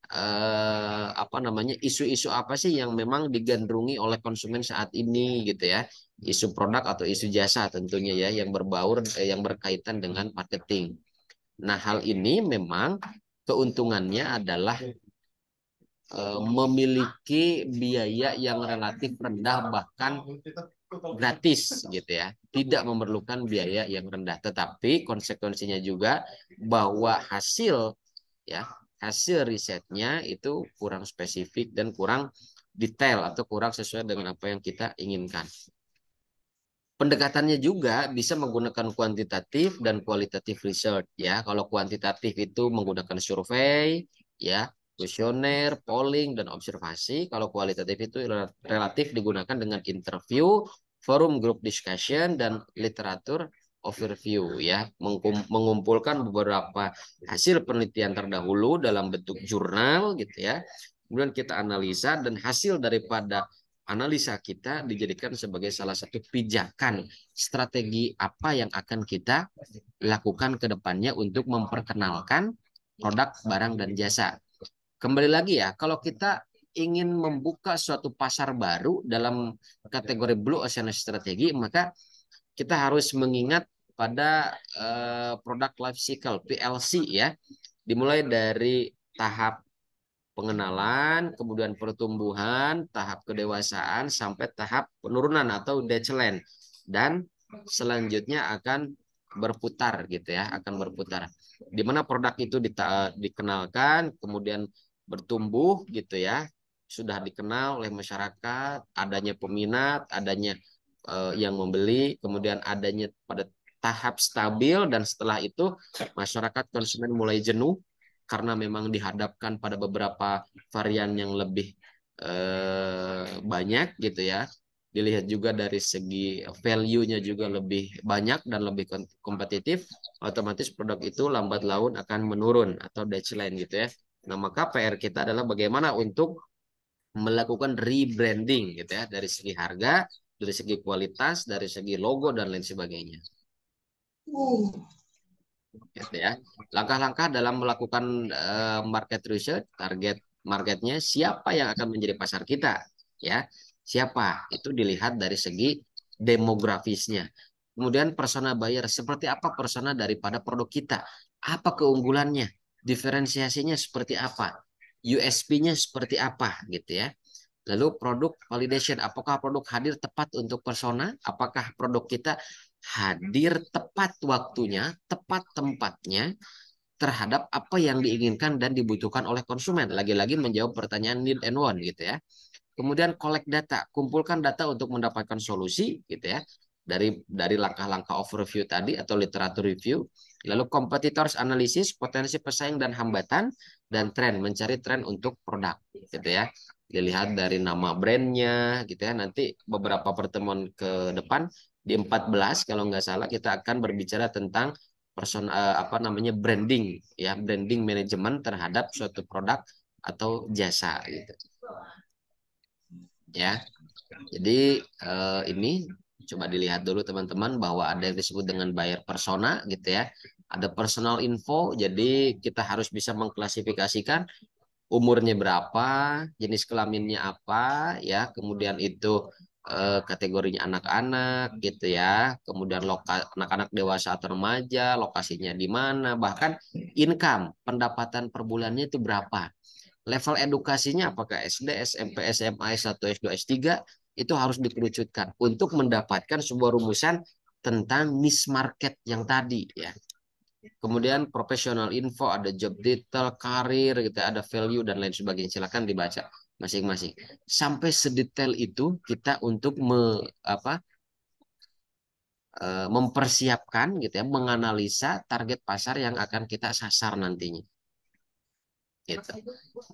apa namanya, isu-isu apa sih yang memang digandrungi oleh konsumen saat ini gitu ya, isu produk atau isu jasa tentunya ya yang berbaur yang berkaitan dengan marketing. Nah, hal ini memang keuntungannya adalah memiliki biaya yang relatif rendah bahkan gratis gitu ya, tidak memerlukan biaya yang rendah, tetapi konsekuensinya juga bahwa ya hasil risetnya itu kurang spesifik dan kurang detail atau kurang sesuai dengan apa yang kita inginkan. Pendekatannya juga bisa menggunakan kuantitatif dan kualitatif research ya. Kalau kuantitatif itu menggunakan survei ya, kuesioner, polling dan observasi. Kalau kualitatif itu relatif digunakan dengan interview, forum group discussion dan literatur overview ya, mengumpulkan beberapa hasil penelitian terdahulu dalam bentuk jurnal gitu ya. Kemudian kita analisa dan hasil daripada analisa kita dijadikan sebagai salah satu pijakan strategi apa yang akan kita lakukan ke depannya untuk memperkenalkan produk, barang, dan jasa. Kembali lagi ya, kalau kita ingin membuka suatu pasar baru dalam kategori Blue Ocean Strategi, maka kita harus mengingat pada produk life cycle PLC ya, dimulai dari tahap pengenalan, kemudian pertumbuhan, tahap kedewasaan, sampai tahap penurunan atau decline. Dan selanjutnya akan berputar gitu ya, akan berputar. Di mana produk itu dikenalkan, kemudian bertumbuh gitu ya, sudah dikenal oleh masyarakat, adanya peminat, adanya yang membeli, kemudian adanya pada tahap stabil, dan setelah itu masyarakat konsumen mulai jenuh karena memang dihadapkan pada beberapa varian yang lebih banyak gitu ya. Dilihat juga dari segi value-nya juga lebih banyak dan lebih kompetitif, otomatis produk itu lambat laun akan menurun atau decline gitu ya. Nah, maka PR kita adalah bagaimana untuk melakukan rebranding gitu ya, dari segi harga, dari segi kualitas, dari segi logo dan lain sebagainya. Gitu ya. Langkah-langkah dalam melakukan market research, target marketnya siapa yang akan menjadi pasar kita, ya siapa itu dilihat dari segi demografisnya. Kemudian persona buyer, seperti apa persona daripada produk kita, apa keunggulannya, diferensiasinya seperti apa, USP-nya seperti apa, gitu ya. Lalu produk validation, apakah produk hadir tepat untuk persona, apakah produk kita hadir tepat waktunya, tepat tempatnya terhadap apa yang diinginkan dan dibutuhkan oleh konsumen. Lagi-lagi menjawab pertanyaan need and want gitu ya. Kemudian collect data, kumpulkan data untuk mendapatkan solusi gitu ya. Dari langkah-langkah overview tadi atau literatur review. Lalu competitors analysis, potensi pesaing dan hambatan, dan tren, mencari tren untuk produk gitu ya. Dilihat dari nama brandnya gitu ya. Nanti beberapa pertemuan ke depan di 14 kalau nggak salah kita akan berbicara tentang apa namanya branding ya, branding manajemen terhadap suatu produk atau jasa gitu ya. Jadi ini coba dilihat dulu teman-teman bahwa ada yang disebut dengan buyer persona gitu ya. Ada personal info, jadi kita harus bisa mengklasifikasikan umurnya berapa, jenis kelaminnya apa ya, kemudian itu kategorinya anak-anak gitu ya, kemudian anak-anak dewasa atau remaja, lokasinya di mana, bahkan income, pendapatan per bulannya itu berapa. Level edukasinya apakah SD, SMP, SMA, S1, S2, S3, itu harus dikerucutkan untuk mendapatkan sebuah rumusan tentang niche market yang tadi ya. Kemudian professional info, ada job detail, karir, gitu, ada value dan lain sebagainya. Silakan dibaca masing-masing. Sampai sedetail itu kita untuk mempersiapkan gitu ya, menganalisa target pasar yang akan kita sasar nantinya. Gitu.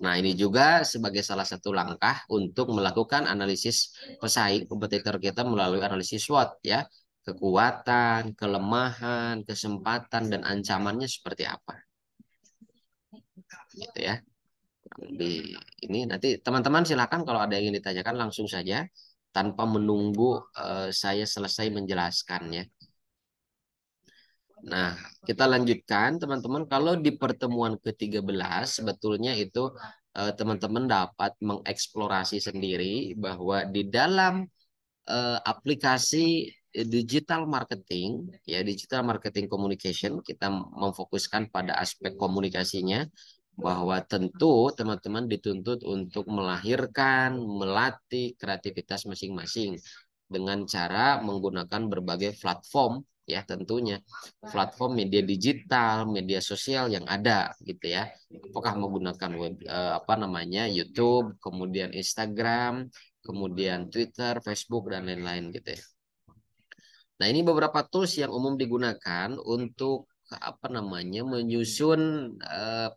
Nah, ini juga sebagai salah satu langkah untuk melakukan analisis pesaing kompetitor kita melalui analisis SWOT ya. Kekuatan, kelemahan, kesempatan dan ancamannya seperti apa. Gitu ya. Di ini nanti teman-teman silakan kalau ada yang ingin ditanyakan langsung saja tanpa menunggu saya selesai menjelaskan ya. Nah, kita lanjutkan teman-teman. Kalau di pertemuan ke-13 sebetulnya itu teman-teman dapat mengeksplorasi sendiri bahwa di dalam aplikasi digital marketing ya, digital marketing communication, kita memfokuskan pada aspek komunikasinya, bahwa tentu teman-teman dituntut untuk melahirkan, melatih kreativitas masing-masing dengan cara menggunakan berbagai platform ya, tentunya platform media digital, media sosial yang ada gitu ya. Apakah menggunakan web YouTube, kemudian Instagram, kemudian Twitter, Facebook dan lain-lain gitu ya. Nah, ini beberapa tools yang umum digunakan untuk menyusun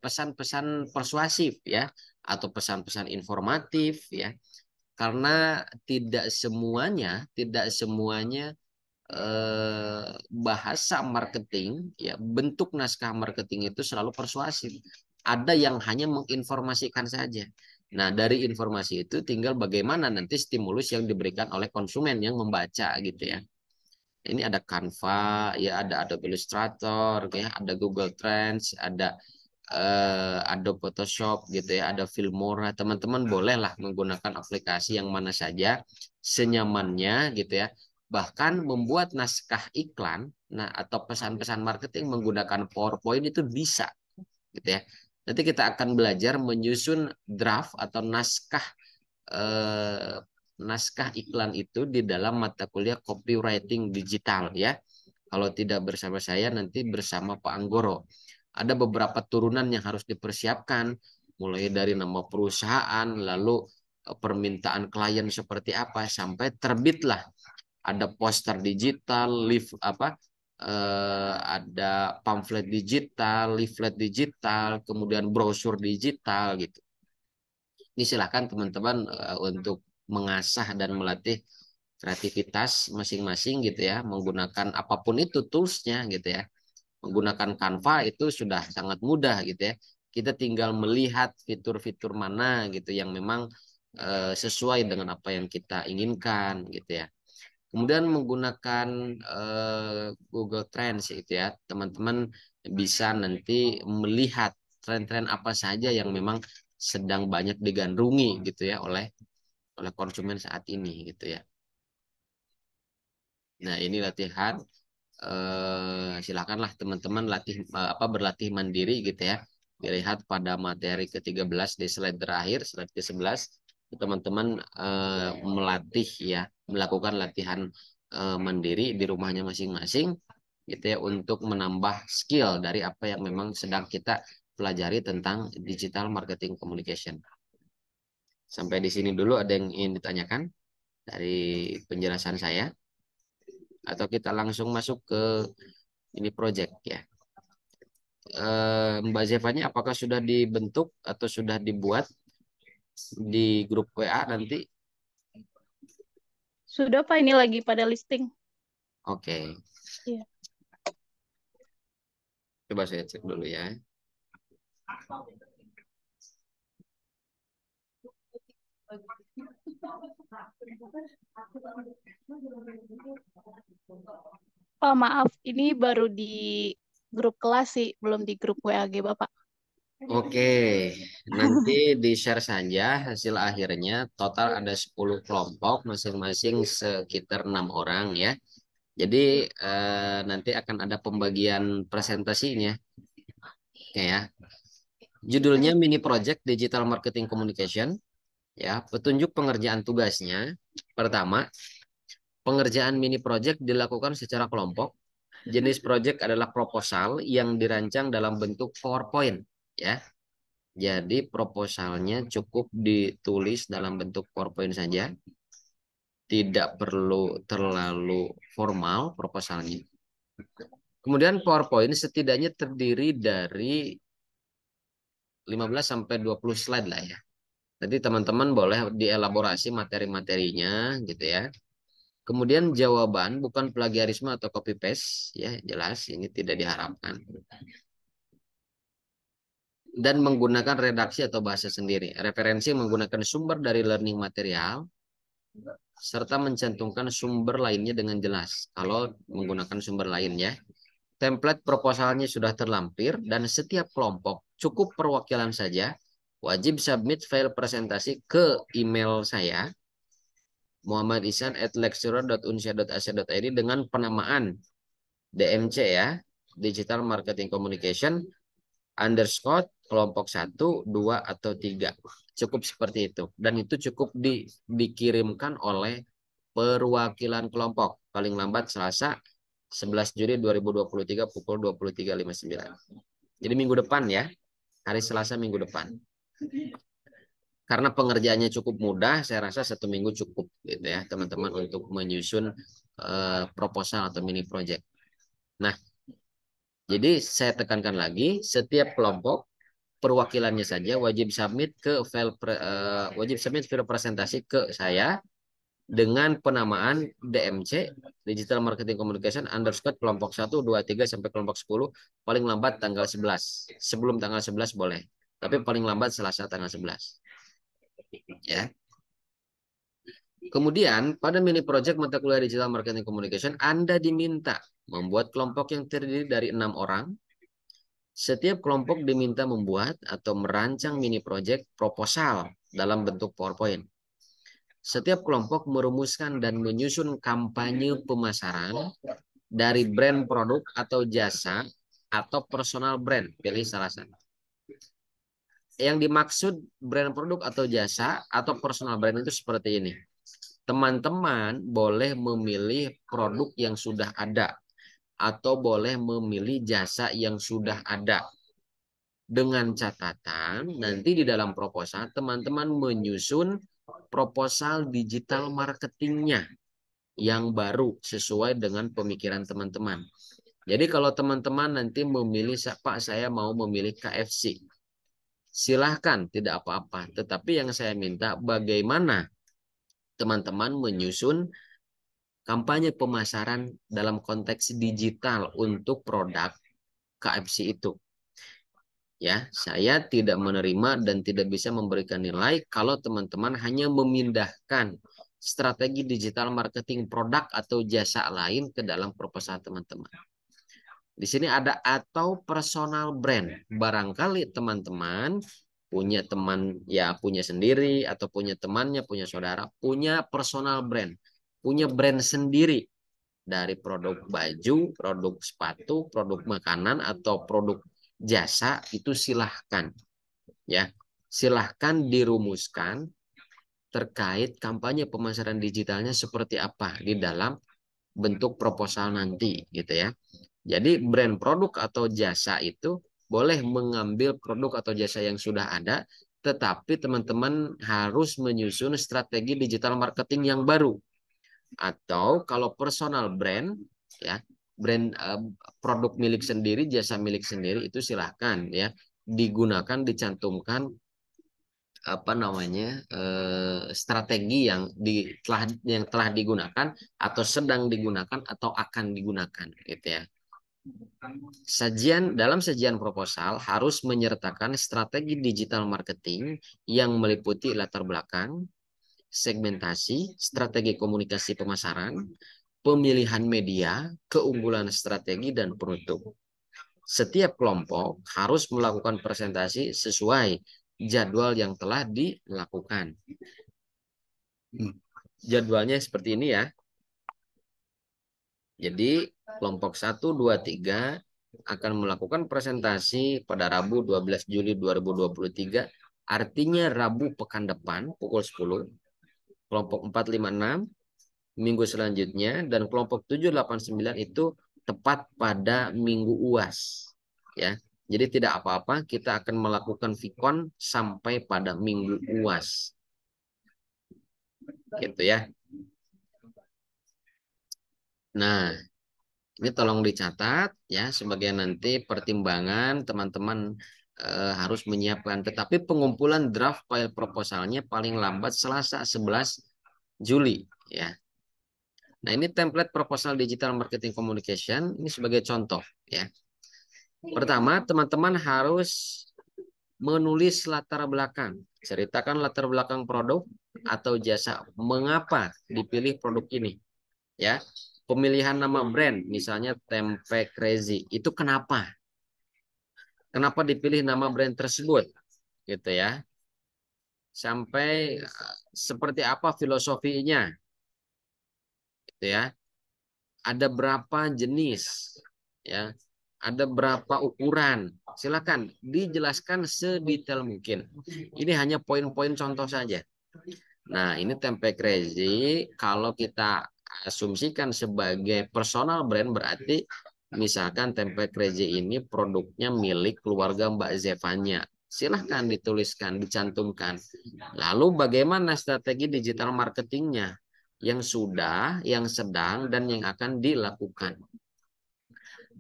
pesan-pesan persuasif ya, atau pesan-pesan informatif ya. Karena tidak semuanya bahasa marketing ya, bentuk naskah marketing itu selalu persuasif. Ada yang hanya menginformasikan saja. Nah, dari informasi itu tinggal bagaimana nanti stimulus yang diberikan oleh konsumen yang membaca gitu ya. Ini ada Canva, ya ada Adobe Illustrator, ya ada Google Trends, ada Adobe Photoshop gitu ya, ada Filmora. Teman-teman bolehlah menggunakan aplikasi yang mana saja senyamannya gitu ya. Bahkan membuat naskah iklan, nah atau pesan-pesan marketing menggunakan PowerPoint itu bisa gitu ya. Nanti kita akan belajar menyusun draft atau eh, naskah iklan itu di dalam mata kuliah copywriting digital ya. Kalau tidak bersama saya, nanti bersama Pak Anggoro. Ada beberapa turunan yang harus dipersiapkan, mulai dari nama perusahaan, lalu permintaan klien seperti apa, sampai terbitlah. Ada poster digital, ada pamflet digital, leaflet digital, kemudian brosur digital gitu. Ini silahkan teman-teman untuk mengasah dan melatih kreativitas masing-masing gitu ya, menggunakan apapun itu toolsnya gitu ya. Menggunakan Canva itu sudah sangat mudah gitu ya. Kita tinggal melihat fitur-fitur mana gitu yang memang sesuai dengan apa yang kita inginkan gitu ya. Kemudian menggunakan Google Trends gitu ya, teman-teman bisa nanti melihat tren-tren apa saja yang memang sedang banyak digandrungi gitu ya oleh konsumen saat ini gitu ya. Nah, ini latihan silakanlah teman-teman berlatih mandiri gitu ya. Dilihat pada materi ke-13 di slide terakhir, slide ke-11, teman-teman melatih ya, melakukan latihan mandiri di rumahnya masing-masing gitu ya, untuk menambah skill dari apa yang memang sedang kita pelajari tentang digital marketing communication. Sampai di sini dulu, ada yang ingin ditanyakan dari penjelasan saya? Atau kita langsung masuk ke ini project ya. Mbak Zevanya apakah sudah dibentuk atau sudah dibuat di grup WA nanti? Sudah Pak, ini lagi pada listing. Oke. Iya. Coba saya cek dulu ya. Pak, maaf, ini baru di grup kelas sih, belum di grup WAG Bapak. Oke, nanti di-share saja hasil akhirnya. Total ada 10 kelompok, masing-masing sekitar 6 orang ya. Jadi nanti akan ada pembagian presentasinya. Oke ya. Judulnya mini project digital marketing communication. Ya, petunjuk pengerjaan tugasnya. Pertama, pengerjaan mini project dilakukan secara kelompok. Jenis project adalah proposal yang dirancang dalam bentuk PowerPoint, ya. Jadi proposalnya cukup ditulis dalam bentuk PowerPoint saja, tidak perlu terlalu formal proposalnya. Kemudian PowerPoint setidaknya terdiri dari 15 sampai 20 slide lah ya. Jadi teman-teman boleh dielaborasi materi-materinya gitu ya. Kemudian jawaban bukan plagiarisme atau copy paste ya, jelas ini tidak diharapkan. Dan menggunakan redaksi atau bahasa sendiri. Referensi menggunakan sumber dari learning material serta mencantumkan sumber lainnya dengan jelas. Kalau menggunakan sumber lain ya. Template proposalnya sudah terlampir dan setiap kelompok cukup perwakilan saja wajib submit file presentasi ke email saya muhammadisan@lecturer.unsia.ac.id dengan penamaan DMC ya, Digital Marketing Communication underscore kelompok 1, 2, atau 3. Cukup seperti itu. Dan itu cukup dikirimkan oleh perwakilan kelompok. Paling lambat Selasa 11 Juli 2023 pukul 23.59. Jadi minggu depan ya. Hari Selasa minggu depan. Karena pengerjaannya cukup mudah, saya rasa 1 minggu cukup gitu ya teman-teman untuk menyusun proposal atau mini project. Nah, jadi saya tekankan lagi, setiap kelompok perwakilannya saja wajib submit file presentasi ke saya dengan penamaan DMC Digital Marketing Communication underscore kelompok 1, 2, 3 sampai kelompok 10 paling lambat tanggal 11. Sebelum tanggal 11 boleh, tapi paling lambat Selasa tanggal 11. Ya. Kemudian pada mini project mata kuliah Digital Marketing Communication Anda diminta membuat kelompok yang terdiri dari 6 orang. Setiap kelompok diminta membuat atau merancang mini project proposal dalam bentuk PowerPoint. Setiap kelompok merumuskan dan menyusun kampanye pemasaran dari brand produk atau jasa atau personal brand. Pilih salah satu. Yang dimaksud brand produk atau jasa atau personal brand itu seperti ini. Teman-teman boleh memilih produk yang sudah ada atau boleh memilih jasa yang sudah ada. Dengan catatan nanti di dalam proposal teman-teman menyusun proposal digital marketingnya yang baru sesuai dengan pemikiran teman-teman. Jadi kalau teman-teman nanti memilih, Pak saya mau memilih KFC, silahkan tidak apa-apa. Tetapi yang saya minta bagaimana teman-teman menyusun kampanye pemasaran dalam konteks digital untuk produk KFC itu. Ya, saya tidak menerima dan tidak bisa memberikan nilai kalau teman-teman hanya memindahkan strategi digital marketing produk atau jasa lain ke dalam proposal teman-teman. Di sini ada atau personal brand. Barangkali teman-teman punya teman ya punya sendiri atau punya temannya, punya saudara, punya personal brand, punya brand sendiri dari produk baju, produk sepatu, produk makanan atau produk jasa itu silahkan ya silahkan dirumuskan terkait kampanye pemasaran digitalnya seperti apa di dalam bentuk proposal nanti gitu ya. Jadi brand produk atau jasa itu boleh mengambil produk atau jasa yang sudah ada, tetapi teman-teman harus menyusun strategi digital marketing yang baru. Atau kalau personal brand ya brand produk milik sendiri, jasa milik sendiri itu silahkan ya digunakan, dicantumkan apa namanya strategi yang telah digunakan atau sedang digunakan atau akan digunakan gitu ya. Dalam sajian proposal harus menyertakan strategi digital marketing yang meliputi latar belakang, segmentasi, strategi komunikasi pemasaran, pemilihan media, keunggulan strategi, dan penutup. Setiap kelompok harus melakukan presentasi sesuai jadwal yang telah dilakukan. Jadwalnya seperti ini ya. Jadi kelompok 1, 2, 3 akan melakukan presentasi pada Rabu 12 Juli 2023 Artinya Rabu pekan depan pukul 10, kelompok 4, 5, 6 minggu selanjutnya, dan kelompok 7, 8, 9 itu tepat pada minggu UAS. Ya. Jadi tidak apa-apa, kita akan melakukan Vikon sampai pada minggu UAS. Gitu ya. Nah, ini tolong dicatat ya sebagai nanti pertimbangan teman-teman harus menyiapkan. Tetapi pengumpulan draft file proposalnya paling lambat Selasa 11 Juli ya. Nah, ini template proposal digital marketing communication ini sebagai contoh ya. Pertama, teman-teman harus menulis latar belakang. Ceritakan latar belakang produk atau jasa. Mengapa dipilih produk ini? Ya. Pemilihan nama brand, misalnya Tempe Crazy. Itu kenapa? Kenapa dipilih nama brand tersebut? Gitu ya. Sampai seperti apa filosofinya? Gitu ya. Ada berapa jenis? Ya. Ada berapa ukuran? Silakan dijelaskan sedetail mungkin. Ini hanya poin-poin contoh saja. Nah, ini Tempe Crazy kalau kita asumsikan sebagai personal brand berarti misalkan Tempe Crazy ini produknya milik keluarga Mbak Zevanya. Silahkan dituliskan, dicantumkan. Lalu bagaimana strategi digital marketingnya? Yang sudah, yang sedang, dan yang akan dilakukan.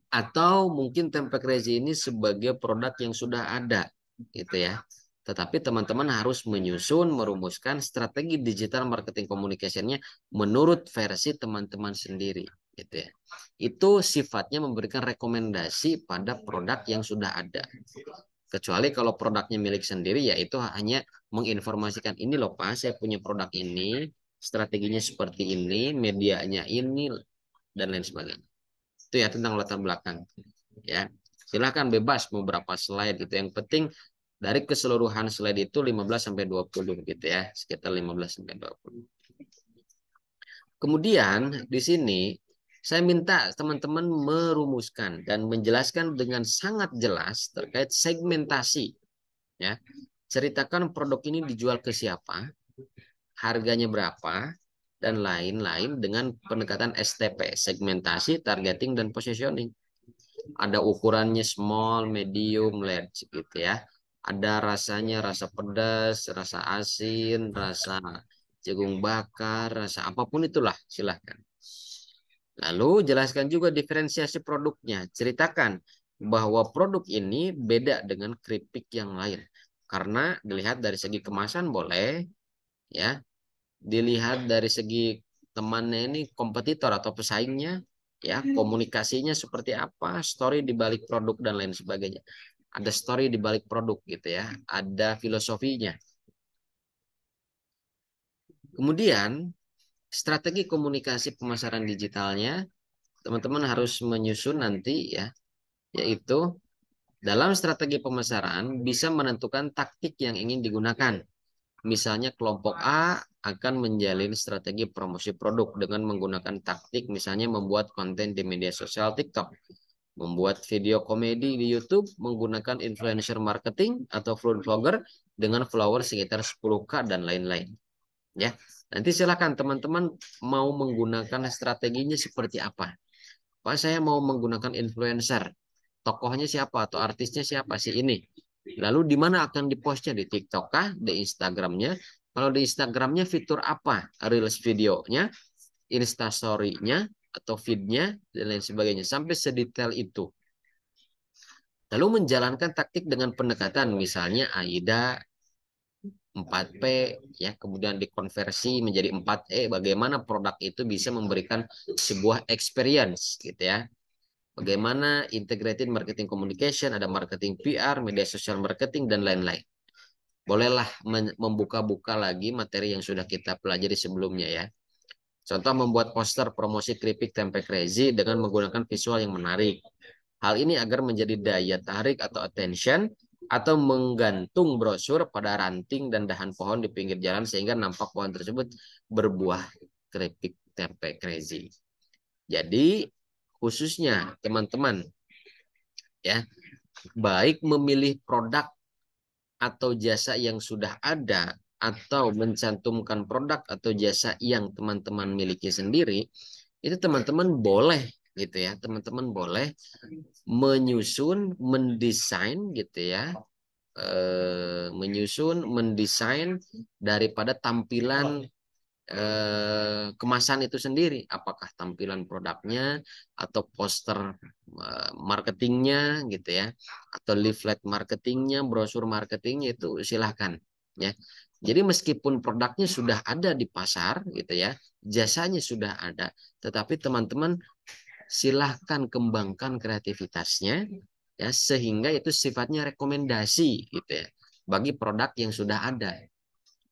Atau mungkin Tempe Crazy ini sebagai produk yang sudah ada, gitu ya. Tetapi teman-teman harus menyusun, merumuskan strategi digital marketing communication-nya menurut versi teman-teman sendiri, gitu ya. Itu sifatnya memberikan rekomendasi pada produk yang sudah ada. Kecuali kalau produknya milik sendiri, ya itu hanya menginformasikan ini loh Pak, saya punya produk ini, strateginya seperti ini, medianya ini, dan lain sebagainya. Itu ya tentang latar belakang. Ya, silahkan bebas mau berapa slide gitu. Yang penting dari keseluruhan slide itu 15 sampai 20 gitu ya, sekitar 15 sampai 20. Kemudian di sini saya minta teman-teman merumuskan dan menjelaskan dengan sangat jelas terkait segmentasi ya. Ceritakan produk ini dijual ke siapa, harganya berapa, dan lain-lain dengan pendekatan STP, segmentasi, targeting, dan positioning. Ada ukurannya small, medium, large gitu ya. Ada rasanya, rasa pedas, rasa asin, rasa jagung bakar, rasa apapun itulah, silahkan. Lalu jelaskan juga diferensiasi produknya. Ceritakan bahwa produk ini beda dengan keripik yang lain. Karena dilihat dari segi kemasan boleh, ya. Dilihat dari segi temannya ini kompetitor atau pesaingnya, ya, komunikasinya seperti apa, story di balik produk dan lain sebagainya. Ada story di balik produk gitu ya, ada filosofinya. Kemudian strategi komunikasi pemasaran digitalnya teman-teman harus menyusun nanti ya, yaitu dalam strategi pemasaran bisa menentukan taktik yang ingin digunakan. Misalnya kelompok A akan menjalin strategi promosi produk dengan menggunakan taktik misalnya membuat konten di media sosial TikTok, membuat video komedi di YouTube, menggunakan influencer marketing atau food vlogger dengan follower sekitar 10K dan lain-lain. Ya, nanti silakan teman-teman mau menggunakan strateginya seperti apa. Pak, saya mau menggunakan influencer. Tokohnya siapa atau artisnya siapa sih ini? Lalu di mana akan dipostnya? Di TikTok kah? Di Instagramnya? Kalau di Instagramnya fitur apa? Reels videonya, Instastory-nya, atau feed-nya, dan lain sebagainya. Sampai sedetail itu. Lalu menjalankan taktik dengan pendekatan, misalnya AIDA 4P, ya, kemudian dikonversi menjadi 4E. Bagaimana produk itu bisa memberikan sebuah experience, gitu ya. Bagaimana integrated marketing communication, ada marketing PR, media sosial marketing, dan lain-lain. Bolehlah membuka-buka lagi materi yang sudah kita pelajari sebelumnya ya. Contoh membuat poster promosi keripik Tempe Crazy dengan menggunakan visual yang menarik. Hal ini agar menjadi daya tarik atau attention atau menggantung brosur pada ranting dan dahan pohon di pinggir jalan sehingga nampak pohon tersebut berbuah keripik Tempe Crazy. Jadi khususnya teman-teman ya, baik memilih produk atau jasa yang sudah ada atau mencantumkan produk atau jasa yang teman-teman miliki sendiri, itu teman-teman boleh gitu ya, teman-teman boleh menyusun, mendesain gitu ya, menyusun, mendesain daripada tampilan kemasan itu sendiri, apakah tampilan produknya atau poster marketingnya gitu ya, atau leaflet marketingnya, brosur marketingnya, itu silahkan ya. Jadi meskipun produknya sudah ada di pasar gitu ya, jasanya sudah ada, tetapi teman-teman silahkan kembangkan kreativitasnya ya, sehingga itu sifatnya rekomendasi gitu ya bagi produk yang sudah ada.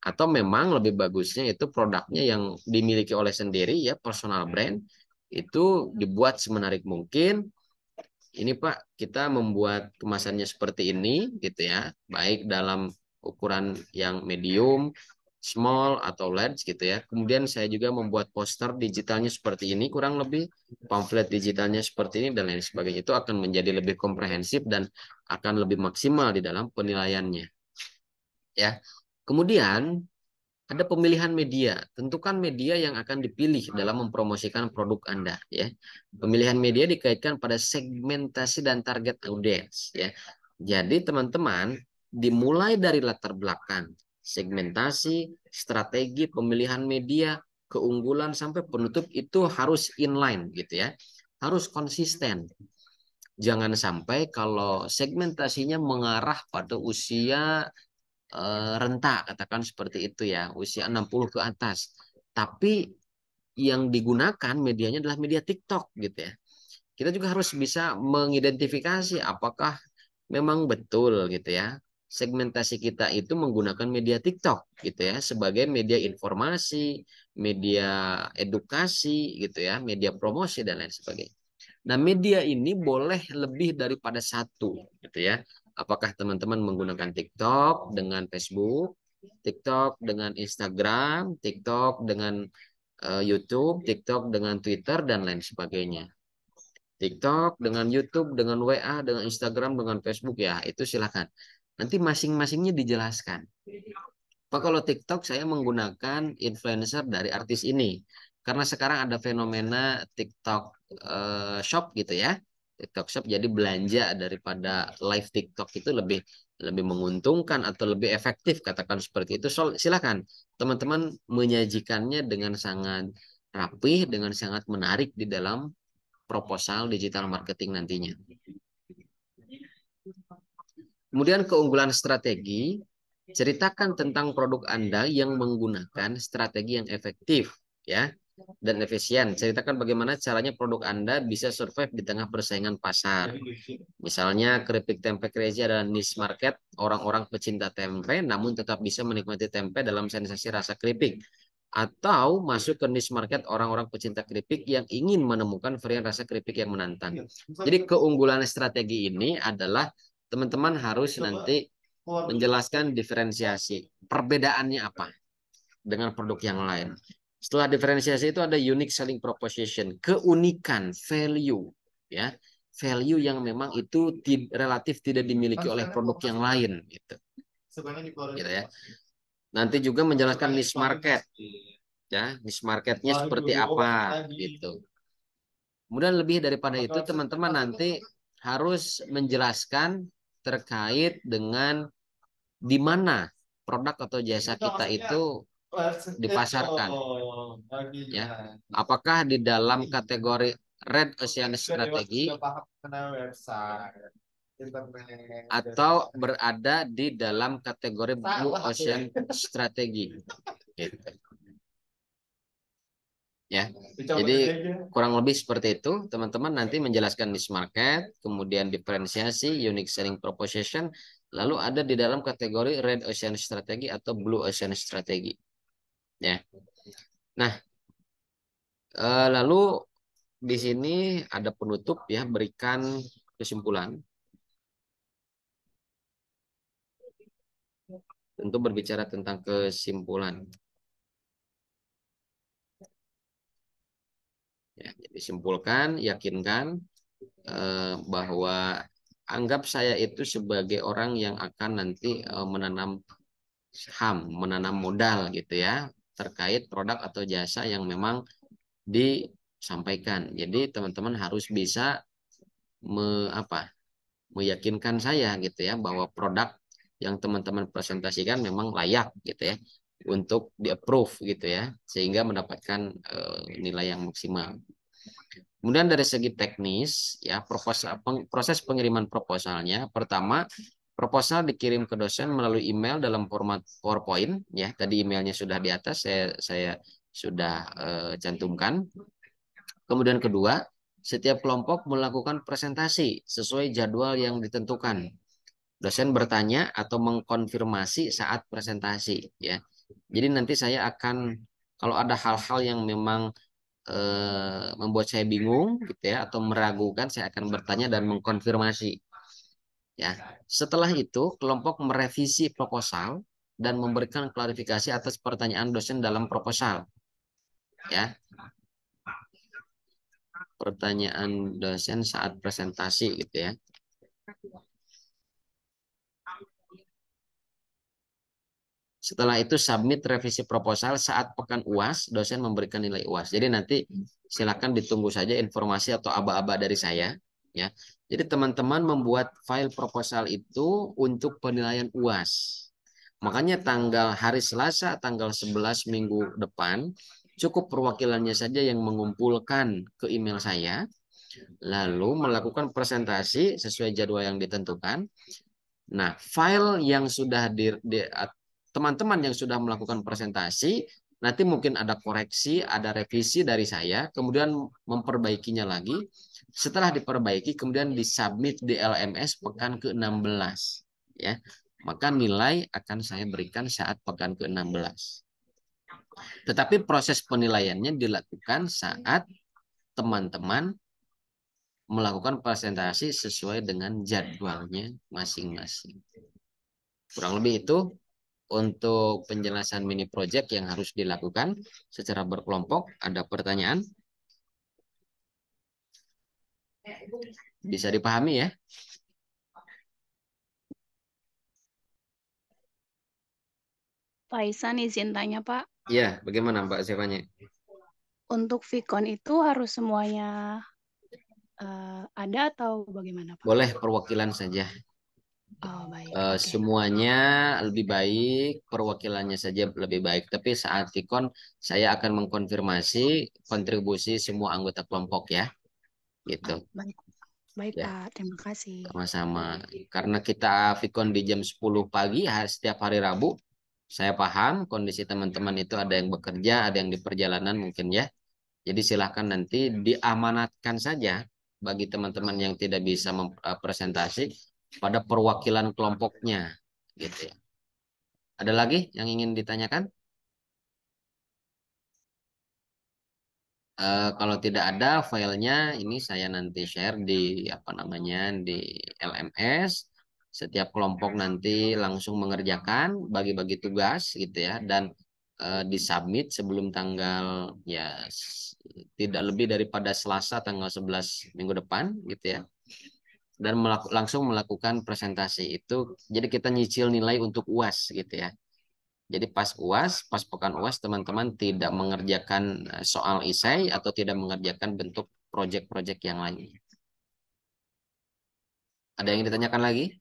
Atau memang lebih bagusnya itu produknya yang dimiliki oleh sendiri ya, personal brand, itu dibuat semenarik mungkin. Ini Pak, kita membuat kemasannya seperti ini gitu ya, baik dalam ukuran yang medium, small atau large gitu ya. Kemudian saya juga membuat poster digitalnya seperti ini kurang lebih, pamflet digitalnya seperti ini dan lain sebagainya. Itu akan menjadi lebih komprehensif dan akan lebih maksimal di dalam penilaiannya ya. Kemudian ada pemilihan media. Tentukan media yang akan dipilih dalam mempromosikan produk Anda ya. Pemilihan media dikaitkan pada segmentasi dan target audiens ya. Jadi teman-teman dimulai dari latar belakang, segmentasi, strategi, pemilihan media, keunggulan sampai penutup itu harus inline gitu ya. Harus konsisten. Jangan sampai kalau segmentasinya mengarah pada usia renta, katakan seperti itu ya, usia 60 ke atas. Tapi yang digunakan medianya adalah media TikTok gitu ya. Kita juga harus bisa mengidentifikasi apakah memang betul gitu ya, segmentasi kita itu menggunakan media TikTok gitu ya sebagai media informasi, media edukasi gitu ya, media promosi dan lain sebagainya. Nah, media ini boleh lebih daripada satu, gitu ya. Apakah teman-teman menggunakan TikTok dengan Facebook, TikTok dengan Instagram, TikTok dengan YouTube, TikTok dengan Twitter, dan lain sebagainya. TikTok dengan YouTube, dengan WA, dengan Instagram, dengan Facebook ya, itu silakan. Nanti masing-masingnya dijelaskan. Pak, kalau TikTok saya menggunakan influencer dari artis ini. Karena sekarang ada fenomena TikTok Shop gitu ya. TikTok Shop, jadi belanja daripada live TikTok itu lebih lebih menguntungkan atau lebih efektif, katakan seperti itu. So, silakan teman-teman menyajikannya dengan sangat rapih, dengan sangat menarik di dalam proposal digital marketing nantinya. Kemudian keunggulan strategi, ceritakan tentang produk Anda yang menggunakan strategi yang efektif ya dan efisien. Ceritakan bagaimana caranya produk Anda bisa survive di tengah persaingan pasar. Misalnya keripik tempe crazy adalah niche market orang-orang pecinta tempe namun tetap bisa menikmati tempe dalam sensasi rasa keripik. Atau masuk ke niche market orang-orang pecinta keripik yang ingin menemukan varian rasa keripik yang menantang. Jadi keunggulan strategi ini adalah teman-teman harus nanti menjelaskan diferensiasi. Perbedaannya apa dengan produk yang lain. Setelah diferensiasi itu ada unique selling proposition, keunikan, value, ya, value yang memang itu relatif tidak dimiliki oleh produk yang lain, gitu. Gitu ya. Nanti juga menjelaskan niche market, ya, niche marketnya seperti apa, gitu. Kemudian lebih daripada itu, teman-teman nanti harus menjelaskan terkait dengan di mana produk atau jasa kita itu dipasarkan ya, apakah di dalam kategori Red Ocean Strategi atau berada di dalam kategori Blue Ocean Strategi gitu. Ya, jadi kurang lebih seperti itu teman-teman, nanti menjelaskan niche market, kemudian diferensiasi, unique selling proposition, lalu ada di dalam kategori Red Ocean Strategi atau Blue Ocean Strategi ya. Nah, lalu di sini ada penutup ya, berikan kesimpulan. Tentu berbicara tentang kesimpulan. Ya, jadi simpulkan, yakinkan bahwa anggap saya itu sebagai orang yang akan nanti menanam saham, menanam modal gitu ya, terkait produk atau jasa yang memang disampaikan. Jadi teman-teman harus bisa meyakinkan saya gitu ya bahwa produk yang teman-teman presentasikan memang layak gitu ya untuk di-approve gitu ya sehingga mendapatkan nilai yang maksimal. Kemudian dari segi teknis ya proses pengiriman proposalnya pertama proposal dikirim ke dosen melalui email dalam format PowerPoint ya. Tadi emailnya sudah di atas saya sudah cantumkan. Kemudian kedua, setiap kelompok melakukan presentasi sesuai jadwal yang ditentukan. Dosen bertanya atau mengkonfirmasi saat presentasi ya. Jadi nanti saya akan kalau ada hal-hal yang memang membuat saya bingung gitu ya atau meragukan, saya akan bertanya dan mengkonfirmasi ya. Setelah itu kelompok merevisi proposal dan memberikan klarifikasi atas pertanyaan dosen dalam proposal ya. Pertanyaan dosen saat presentasi gitu ya. Setelah itu submit revisi proposal saat pekan UAS, dosen memberikan nilai UAS. Jadi nanti silakan ditunggu saja informasi atau aba-aba dari saya ya. Jadi teman-teman membuat file proposal itu untuk penilaian UAS. Makanya hari Selasa tanggal 11 minggu depan cukup perwakilannya saja yang mengumpulkan ke email saya lalu melakukan presentasi sesuai jadwal yang ditentukan. Nah, file yang sudah teman-teman yang sudah melakukan presentasi, nanti mungkin ada koreksi, ada revisi dari saya, kemudian memperbaikinya lagi. Setelah diperbaiki, kemudian disubmit di LMS pekan ke-16. Ya, maka nilai akan saya berikan saat pekan ke-16. Tetapi proses penilaiannya dilakukan saat teman-teman melakukan presentasi sesuai dengan jadwalnya masing-masing. Kurang lebih itu untuk penjelasan mini project yang harus dilakukan secara berkelompok. Ada pertanyaan? Bisa dipahami ya? Pak Isan izin tanya Pak, Ya, bagaimana Mbak Zevanya? untuk Vicon itu harus semuanya ada atau bagaimana Pak? Boleh perwakilan saja. Oh baik, oke. Semuanya lebih baik, perwakilannya saja lebih baik. Tapi saat Vicon saya akan mengkonfirmasi kontribusi semua anggota kelompok ya. Gitu. Baik, baik Ya, Pak, terima kasih. sama-sama. Karena kita Vicon di jam 10 pagi setiap hari Rabu, saya paham kondisi teman-teman itu ada yang bekerja, ada yang di perjalanan mungkin ya. Jadi silahkan nanti diamanatkan saja bagi teman-teman yang tidak bisa presentasi pada perwakilan kelompoknya, gitu ya. Ada lagi yang ingin ditanyakan? Kalau tidak ada filenya, ini saya nanti share di apa namanya di LMS. Setiap kelompok nanti langsung mengerjakan, bagi-bagi tugas gitu ya, dan disubmit sebelum tanggal ya tidak lebih daripada Selasa tanggal 11 minggu depan gitu ya. Dan langsung melakukan presentasi itu. Jadi kita nyicil nilai untuk UAS gitu ya. Jadi pas UAS, pas pekan UAS teman-teman tidak mengerjakan soal esai atau tidak mengerjakan bentuk proyek-proyek yang lain. Ada yang ditanyakan lagi?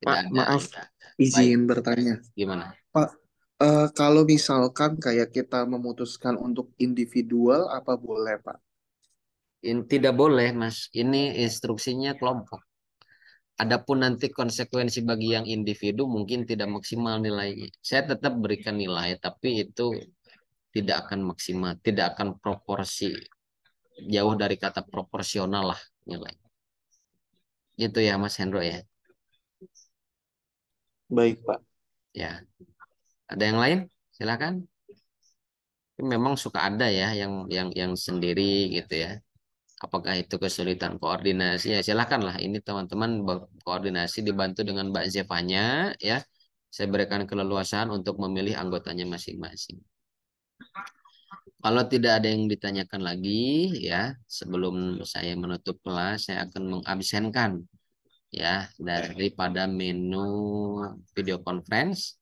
Tidak Pak, ada. maaf, Ya. Baik, izin bertanya. gimana? Pak, kalau misalkan kayak kita memutuskan untuk individual, apa boleh, Pak? Tidak boleh, Mas. Ini instruksinya kelompok. Adapun nanti konsekuensi bagi yang individu mungkin tidak maksimal nilainya. Saya tetap berikan nilai, tapi itu tidak akan maksimal, tidak akan proporsi, jauh dari kata proporsional lah nilai. Gitu ya Mas Hendro ya. Baik, Pak. Ya, ada yang lain? Silakan. Memang suka ada ya yang sendiri gitu ya. Apakah itu kesulitan koordinasi? Ya silakanlah. Ini teman-teman koordinasi dibantu dengan Mbak Zevanya ya. Saya berikan keleluasaan untuk memilih anggotanya masing-masing. Kalau tidak ada yang ditanyakan lagi ya, sebelum saya menutup kelas, saya akan mengabsenkan ya daripada menu video conference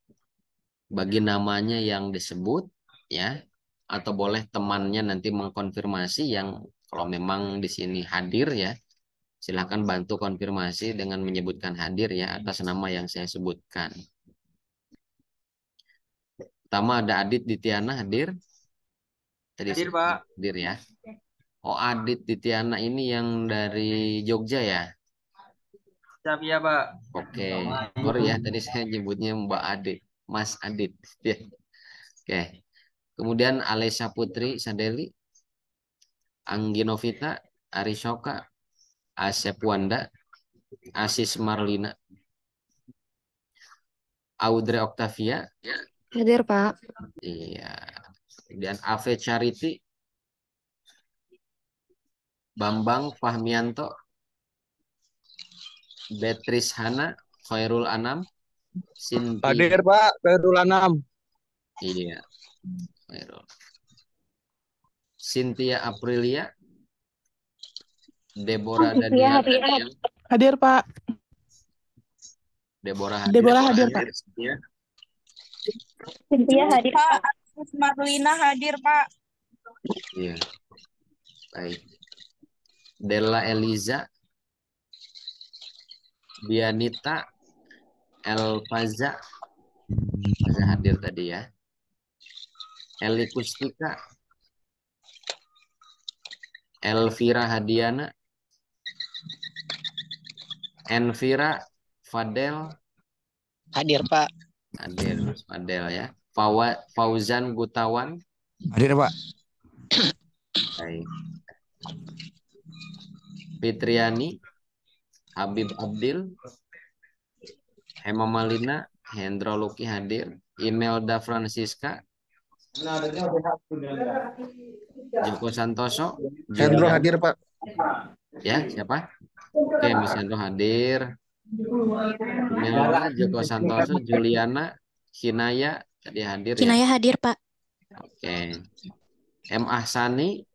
bagi namanya yang disebut ya, atau boleh temannya nanti mengkonfirmasi yang kalau memang di sini hadir ya, silakan bantu konfirmasi dengan menyebutkan hadir ya atas nama yang saya sebutkan. Pertama ada Adit Ditiana hadir. Tadi Hadir, Pak. hadir ya. Oh, Adit Ditiana ini yang dari Jogja ya? Siap ya, Pak. Oke. Sorry ya, tadi saya nyebutnya Mbak Adit. Mas Adit. Ya. Oke. Kemudian Alesya Putri Sadeli, Anggi Novita, Arisoka, Asep Wanda, Asis Marlina, Audrey Octavia. Hadir, Pak. Iya. Kemudian Ave Charity, Bambang Fahmianto, Beatrice Hana, Khairul Anam, Sinti. Hadir, Pak. Khairul Anam. Iya. Khairul. Cynthia Aprilia, Deborah Dania. Hadir, Pak. Deborah hadir, Pak. Cynthia hadir, Pak. Marlina hadir, Pak. Iya. Baik. Della Eliza, Dianita, Elfaza hadir tadi ya. Eli Kustika, Elvira Hadiana, Envira Fadel. Hadir, Pak. Hadir Mas Fadel ya. Fauzan Gutawan. Hadir, Pak. Baik. Fitriani, Habib Abdil, Hema Malina, Hendro Luki hadir, Imelda Francisca, Joko Santoso, Hendro hadir, Pak. Ya, siapa? Oke, Mas Hendro hadir. Imelda, Joko Santoso, Juliana, Hinaya tadi hadir ya. Kinaya hadir, Pak. Oke. M. Ahsani,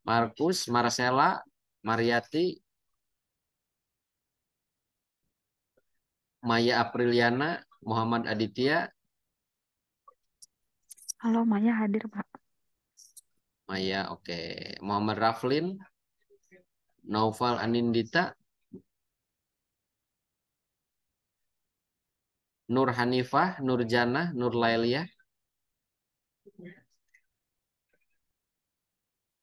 Markus, Marcella, Mariati, Maya Apriliana, Muhammad Aditya. Halo, Maya hadir, Pak. Maya, oke. Muhammad Raflin, Naufal Anindita, Nur Hanifah, Nurjana, Nur Lailia,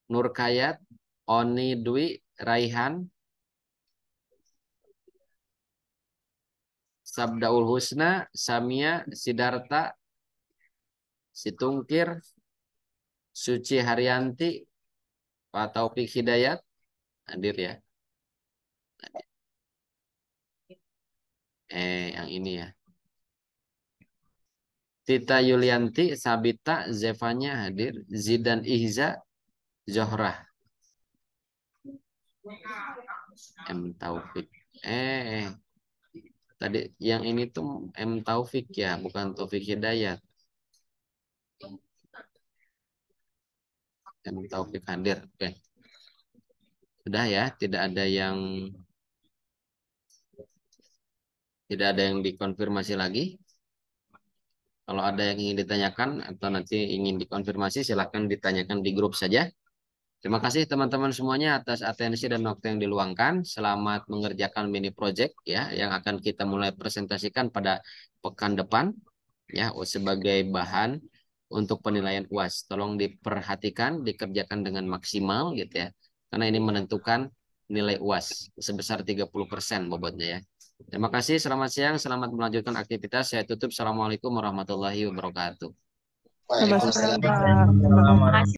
Nur Kayat, Oni Dwi, Raihan, Sabdaul Husna, Samia, Sidarta, Situngkir, Suci Haryanti, Pak Taufik Hidayat, hadir ya. Yang ini ya. Tita Yulianti, Sabita, Zevanya hadir, Zidan Ihza, Zohrah, M Taufik. Tadi yang ini tuh M Taufik ya, bukan Taufik Hidayat. M Taufik hadir. Oke. Sudah ya, tidak ada yang dikonfirmasi lagi. Kalau ada yang ingin ditanyakan atau nanti ingin dikonfirmasi, silahkan ditanyakan di grup saja. Terima kasih teman-teman semuanya atas atensi dan waktu yang diluangkan. Selamat mengerjakan mini project ya, yang akan kita mulai presentasikan pada pekan depan ya, sebagai bahan untuk penilaian UAS. Tolong diperhatikan, dikerjakan dengan maksimal gitu ya, karena ini menentukan nilai UAS sebesar 30% bobotnya ya. Terima kasih, selamat siang, selamat melanjutkan aktivitas. Saya tutup. Assalamualaikum warahmatullahi wabarakatuh. Waalaikumsalam. Sama-sama.